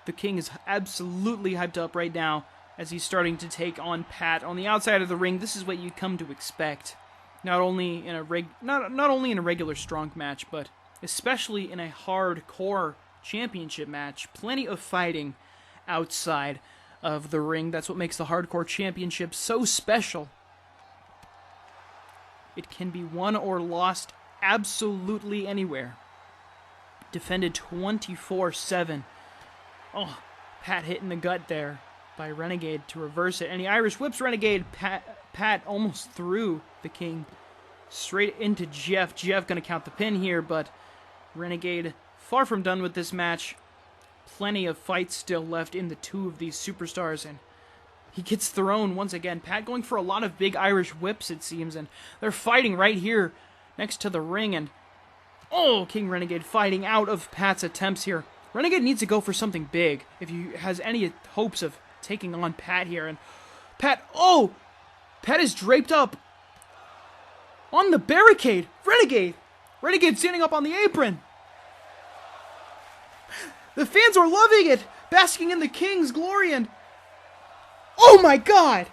The King is absolutely hyped up right now as he's starting to take on Pat on the outside of the ring. This is what you come to expect. Not only in a regular Stronk match, but especially in a Hardcore Championship match. Plenty of fighting outside of the ring. That's what makes the Hardcore Championship so special. It can be won or lost absolutely anywhere. Defended 24/7. Oh, Pat hit in the gut there by Renegade to reverse it. And he Irish whips Renegade. Pat almost threw the King straight into Jeff. Jeff going to count the pin here, but Renegade far from done with this match. Plenty of fights still left in the two of these superstars, and he gets thrown once again. Pat going for a lot of big Irish whips, it seems, and they're fighting right here next to the ring, and oh, King Renegade fighting out of Pat's attempts here. Renegade needs to go for something big if he has any hopes of taking on Pat here, and Pat is draped up on the barricade. Renegade standing up on the apron. The fans are loving it, basking in the King's glory, and oh my god!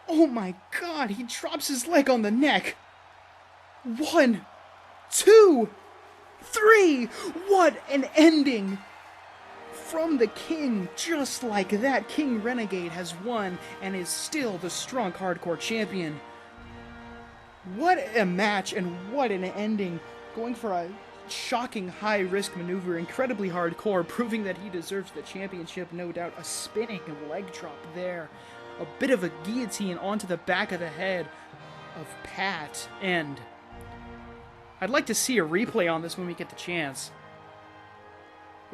Oh my god, he drops his leg on the neck. 1, 2, 3. What an ending from the King. Just like that, King Renegade has won and is still the Stronk Hardcore Champion. What a match and what an ending. Going for a shocking high-risk maneuver, incredibly hardcore, proving that he deserves the championship, no doubt. A spinning leg drop there. A bit of a guillotine onto the back of the head of Pat. And I'd like to see a replay on this when we get the chance.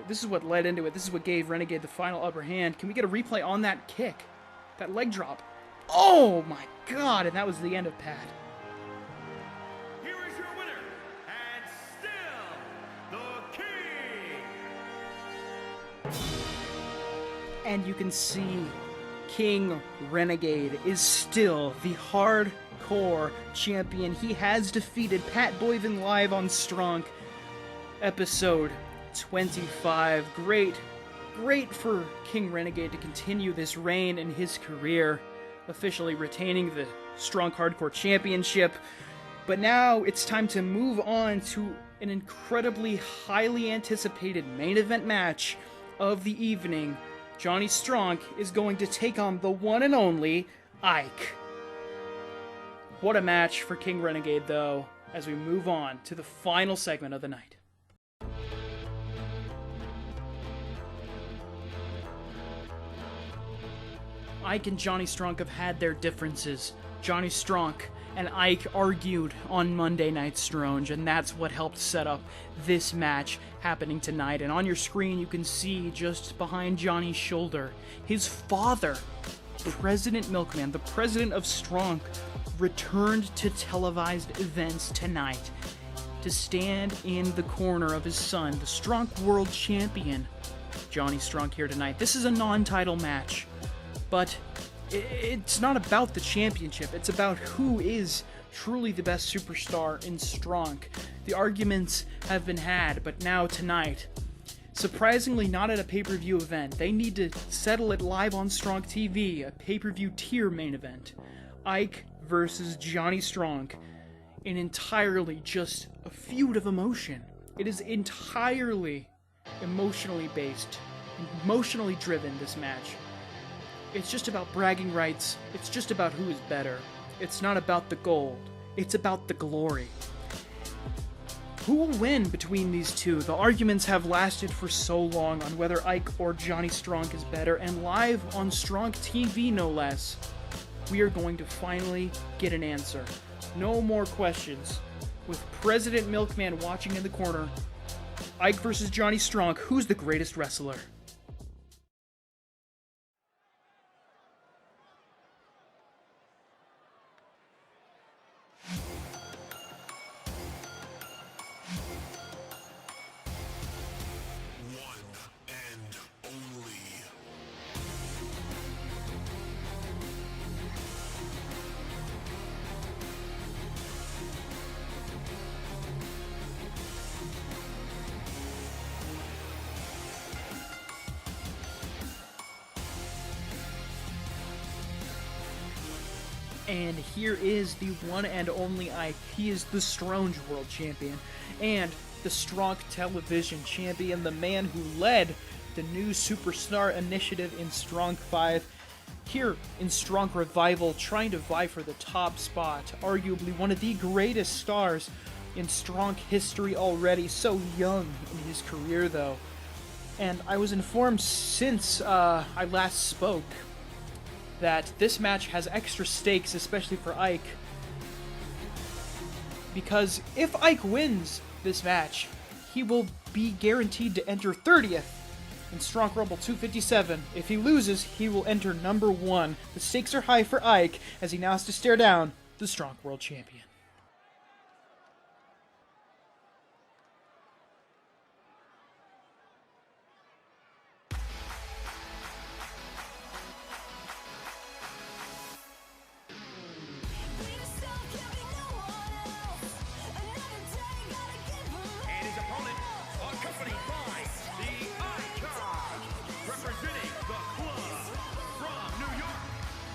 This is what led into it. This is what gave Renegade the final upper hand. Can we get a replay on that kick? That leg drop. Oh my god, and that was the end of Pat. Here is your winner, and still the King. And you can see King Renegade is still the Hardcore Champion. He has defeated Pat Boyven live on Stronk, episode 25. Great for King Renegade to continue this reign in his career, officially retaining the Stronk Hardcore Championship. But now it's time to move on to an incredibly highly anticipated main event match of the evening. Johnny Stronk is going to take on the one and only Ike. What a match for King Renegade, though, as we move on to the final segment of the night. Ike and Johnny Stronk have had their differences. Johnny Stronk and Ike argued on Monday Night Stronk, and that's what helped set up this match happening tonight. And on your screen, you can see just behind Johnny's shoulder, his father, President Milkman, the president of Stronk, returned to televised events tonight to stand in the corner of his son, the Stronk World Champion, Johnny Stronk, here tonight. This is a non-title match, but it's not about the championship. It's about who is truly the best superstar in Stronk. The arguments have been had, but now tonight, surprisingly not at a pay-per-view event. They need to settle it live on Stronk TV, a pay-per-view tier main event. Ike versus Johnny Stronk, in entirely just a feud of emotion. It is entirely emotionally based, emotionally driven, this match. It's just about bragging rights. It's just about who is better. It's not about the gold. It's about the glory. Who will win between these two? The arguments have lasted for so long on whether Ike or Johnny Stronk is better, and live on Stronk TV, no less, we are going to finally get an answer. No more questions. With President Milkman watching in the corner, Ike versus Johnny Stronk, who's the greatest wrestler? And here is the one and only Ike. He is the Stronk World Champion and the Stronk Television Champion, the man who led the new Superstar Initiative in Stronk 5. here in Stronk Revival, trying to vie for the top spot. Arguably one of the greatest stars in Stronk history already. So young in his career, though. And I was informed since I last spoke that this match has extra stakes, especially for Ike. Because if Ike wins this match, he will be guaranteed to enter 30th in Stronk Rumble 257. If he loses, he will enter number 1. The stakes are high for Ike, as he now has to stare down the Stronk World Champion. And his opponent, accompanied by the Icon, representing the club from New York,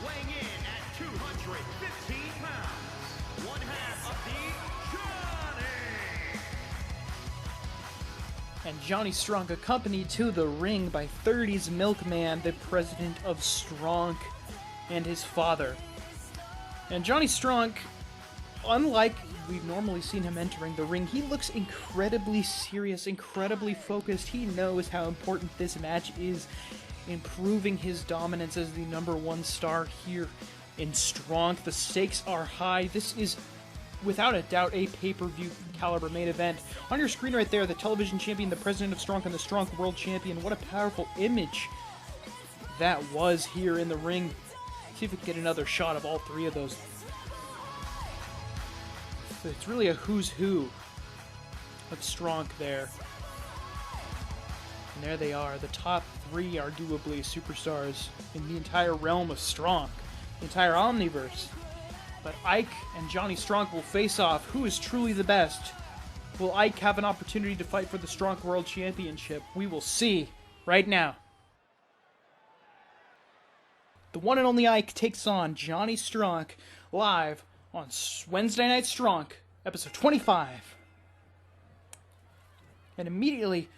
weighing in at 215 pounds, one half of the Johnny. And Johnny Stronk accompanied to the ring by 30's Milkman, the president of Stronk, and his father. And Johnny Stronk, unlike we've normally seen him entering the ring, he looks incredibly serious, incredibly focused. He knows how important this match is in proving his dominance as the number 1 star here in Stronk. The stakes are high. This is without a doubt a pay-per-view caliber main event. On your screen right there, the television champion, the president of Stronk, and the Stronk World Champion. What a powerful image that was here in the ring. See if we can get another shot of all 3 of those. It's really a who's who of Stronk there. And there they are, the top 3 arguably superstars in the entire realm of Stronk, the entire Omniverse. But Ike and Johnny Stronk will face off. Who is truly the best? Will Ike have an opportunity to fight for the Stronk World Championship? We will see right now. The one and only Ike takes on Johnny Stronk live on Wednesday Night Stronk, episode 25. And immediately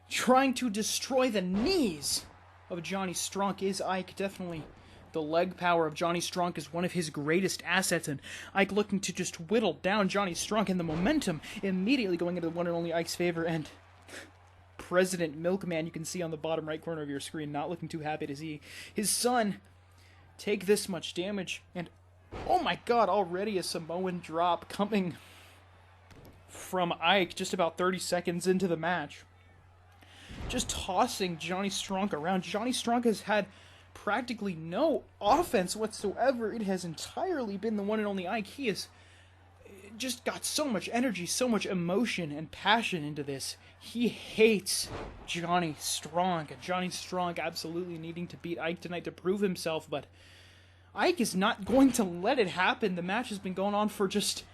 trying to destroy the knees of Johnny Stronk is Ike. Definitely the leg power of Johnny Stronk is one of his greatest assets, and Ike looking to just whittle down Johnny Stronk, and the momentum immediately going into the one and only Ike's favor. And President Milkman, you can see on the bottom right corner of your screen, not looking too happy to see his son take this much damage. And oh my god, already a Samoan drop coming from Ike just about 30 seconds into the match. Just tossing Johnny Stronk around. Johnny Stronk has had practically no offense whatsoever. It has entirely been the one and only Ike. He has just got so much energy, so much emotion and passion into this. He hates Johnny Stronk, and Johnny Stronk absolutely needing to beat Ike tonight to prove himself, but Ike is not going to let it happen. The match has been going on for just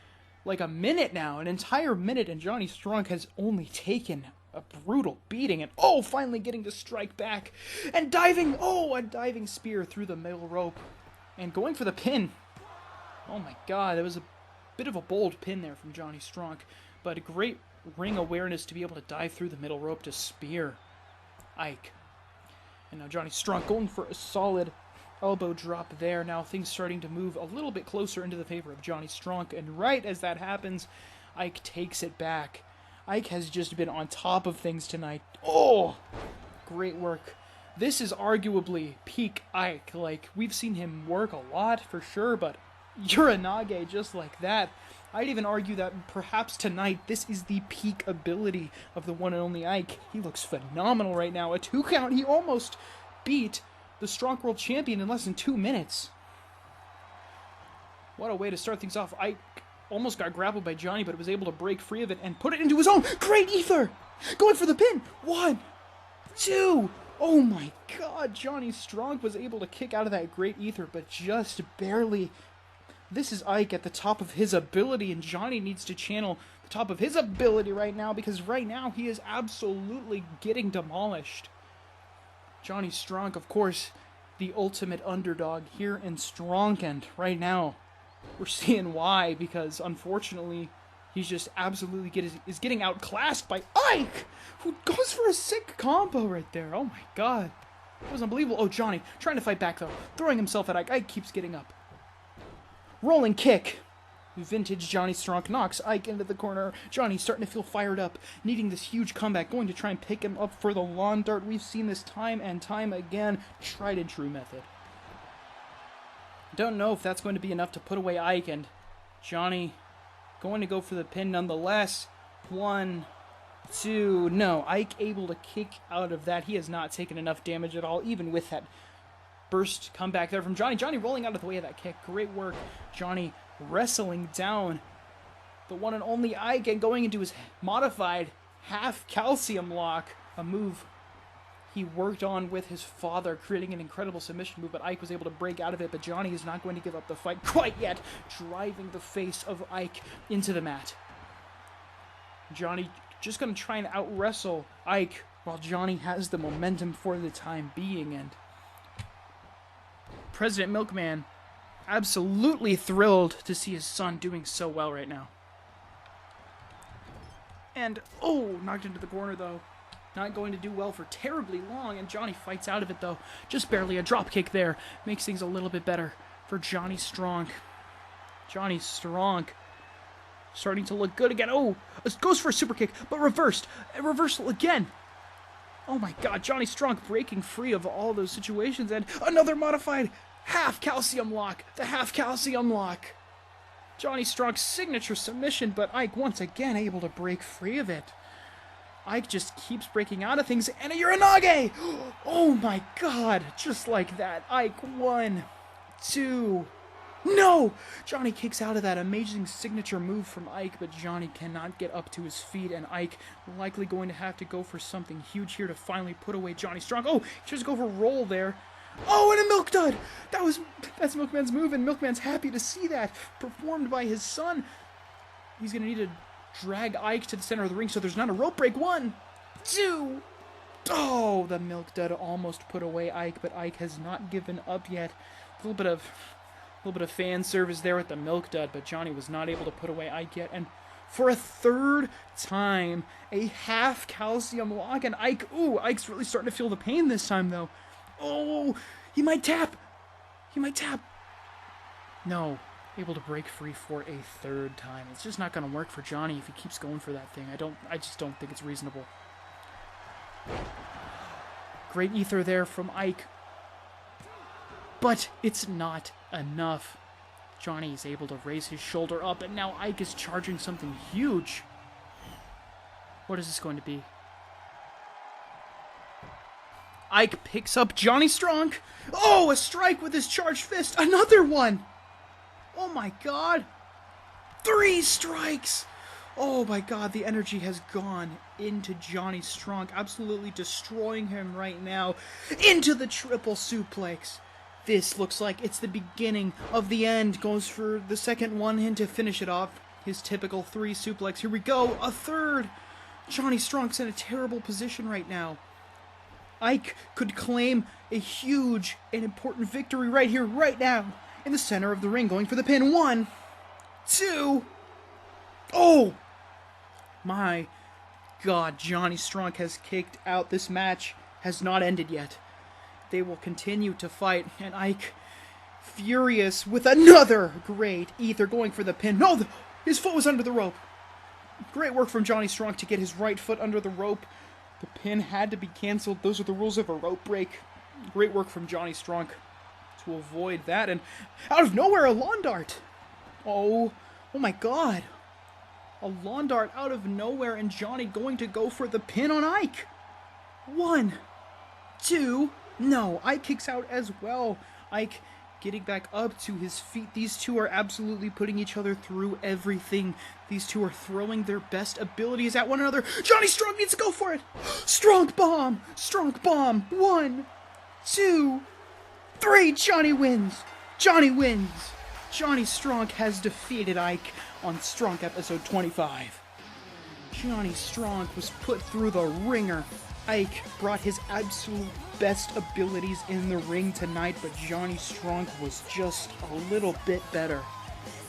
like a minute now, an entire minute, and Johnny Stronk has only taken a brutal beating, and finally getting to strike back, and diving, a diving spear through the middle rope, and going for the pin. Oh my god, that was a bit of a bold pin there from Johnny Stronk, but a great ring awareness to be able to dive through the middle rope to spear Ike. And now Johnny Stronk going for a solid elbow drop there. Now things starting to move a little bit closer into the favor of Johnny Stronk, and right as that happens, Ike takes it back. Ike has just been on top of things tonight. Oh, great work. This is arguably peak Ike. Like, we've seen him work a lot for sure, but Uranage just like that. I'd even argue that perhaps tonight this is the peak ability of the one and only Ike. He looks phenomenal right now. A 2 count. He almost beat the Stronk World Champion in less than 2 minutes. What a way to start things off. Ike almost got grappled by Johnny, but was able to break free of it and put it into his own. Great ether! Going for the pin. 1, 2. Oh my god, Johnny Stronk was able to kick out of that great ether, but just barely. This is Ike at the top of his ability, and Johnny needs to channel the top of his ability right now, because right now he is absolutely getting demolished. Johnny Stronk, of course, the ultimate underdog here in Stronk, and right now we're seeing why, because unfortunately he's just absolutely getting outclassed by Ike, who goes for a sick combo right there. Oh my god. It was unbelievable. Oh, Johnny trying to fight back, though. Throwing himself at Ike. Ike keeps getting up. Rolling kick. Vintage Johnny Stronk knocks Ike into the corner. Johnny starting to feel fired up, needing this huge comeback, going to try and pick him up for the lawn dart. We've seen this time and time again. Tried and true method. Don't know if that's going to be enough to put away Ike, and Johnny going to go for the pin nonetheless. 1, 2, no. Ike able to kick out of that. He has not taken enough damage at all, even with that burst comeback there from Johnny. Johnny rolling out of the way of that kick. Great work. Johnny wrestling down the one and only Ike and going into his modified half calcium lock, a move he worked on with his father, creating an incredible submission move, but Ike was able to break out of it. But Johnny is not going to give up the fight quite yet, driving the face of Ike into the mat. Johnny just going to try and out-wrestle Ike while Johnny has the momentum for the time being, and President Milkman absolutely thrilled to see his son doing so well right now. And, oh, knocked into the corner, though. Not going to do well for terribly long, and Johnny fights out of it, though. Just barely a drop kick there. Makes things a little bit better for Johnny Stronk. Johnny Stronk starting to look good again. Oh, goes for a super kick, but reversed. A reversal again. Oh my god, Johnny Stronk breaking free of all those situations, and another modified half calcium lock. The half calcium lock. Johnny Stronk's signature submission, but Ike once again able to break free of it. Ike just keeps breaking out of things, and a Uranage! Oh my god, just like that. Ike, 1, 2... No! Johnny kicks out of that amazing signature move from Ike, but Johnny cannot get up to his feet, and Ike likely going to have to go for something huge here to finally put away Johnny Stronk. Oh, he just go for a roll there. Oh, and a milk dud! That's Milkman's move, and Milkman's happy to see that, performed by his son. He's going to need to drag Ike to the center of the ring so there's not a rope break. 1, 2... Oh, the milk dud almost put away Ike, but Ike has not given up yet. A little bit of fan service there with the milk dud, but Johnny was not able to put away Ike yet. And for a third time, a half calcium lock, and Ike, ooh, Ike's really starting to feel the pain this time, though. Oh, he might tap. No, able to break free for a third time. It's just not going to work for Johnny if he keeps going for that thing. I just don't think it's reasonable. Great ether there from Ike. But it's not enough. Johnny is able to raise his shoulder up, and now Ike is charging something huge. What is this going to be? Ike picks up Johnny Stronk. Oh, a strike with his charged fist. Another one. Oh my god. 3 strikes. Oh my god, the energy has gone into Johnny Stronk, absolutely destroying him right now. Into the triple suplex. This looks like it's the beginning of the end. Goes for the second one in to finish it off. His typical 3 suplex. Here we go. A third. Johnny Stronk's in a terrible position right now. Ike could claim a huge and important victory right here, right now. In the center of the ring, going for the pin. 1, 2. Oh! My god, Johnny Stronk has kicked out. This match has not ended yet. They will continue to fight, and Ike, furious with another great ether, going for the pin. No, his foot was under the rope. Great work from Johnny Stronk to get his right foot under the rope. The pin had to be canceled. Those are the rules of a rope break. Great work from Johnny Stronk to avoid that, and out of nowhere, a lawn dart. Oh my god. A lawn dart out of nowhere, and Johnny going to go for the pin on Ike. 1, 2... No, Ike kicks out as well. Ike getting back up to his feet. These two are absolutely putting each other through everything. These two are throwing their best abilities at one another. Johnny Stronk needs to go for it. Stronk bomb. 1, 2, 3. Johnny wins. Johnny Stronk has defeated Ike on Stronk episode 25. Johnny Stronk was put through the ringer. Ike brought his absolute best abilities in the ring tonight, but Johnny Stronk was just a little bit better.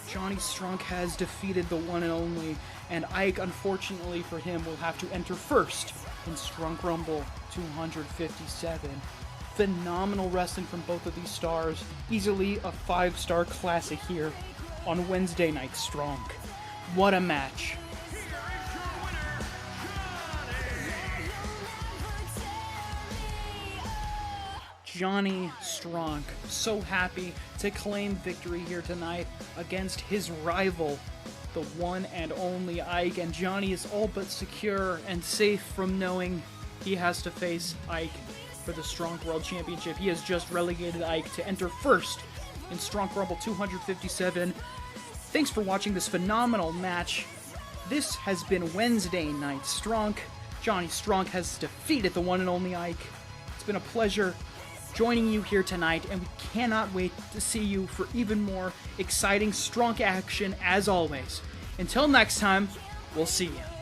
Johnny Stronk has defeated the one and only, and Ike, unfortunately for him, will have to enter first in Strunk Rumble 257. Phenomenal wrestling from both of these stars. Easily a 5-star classic here on Wednesday Night Stronk. What a match. Johnny Stronk, so happy to claim victory here tonight against his rival, the one and only Ike, and Johnny is all but secure and safe from knowing he has to face Ike for the Stronk World Championship. He has just relegated Ike to enter first in Stronk Rumble 257. Thanks for watching this phenomenal match. This has been Wednesday Night Stronk. Johnny Stronk has defeated the one and only Ike. It's been a pleasure joining you here tonight, and we cannot wait to see you for even more exciting Stronk action as always. Until next time, we'll see you.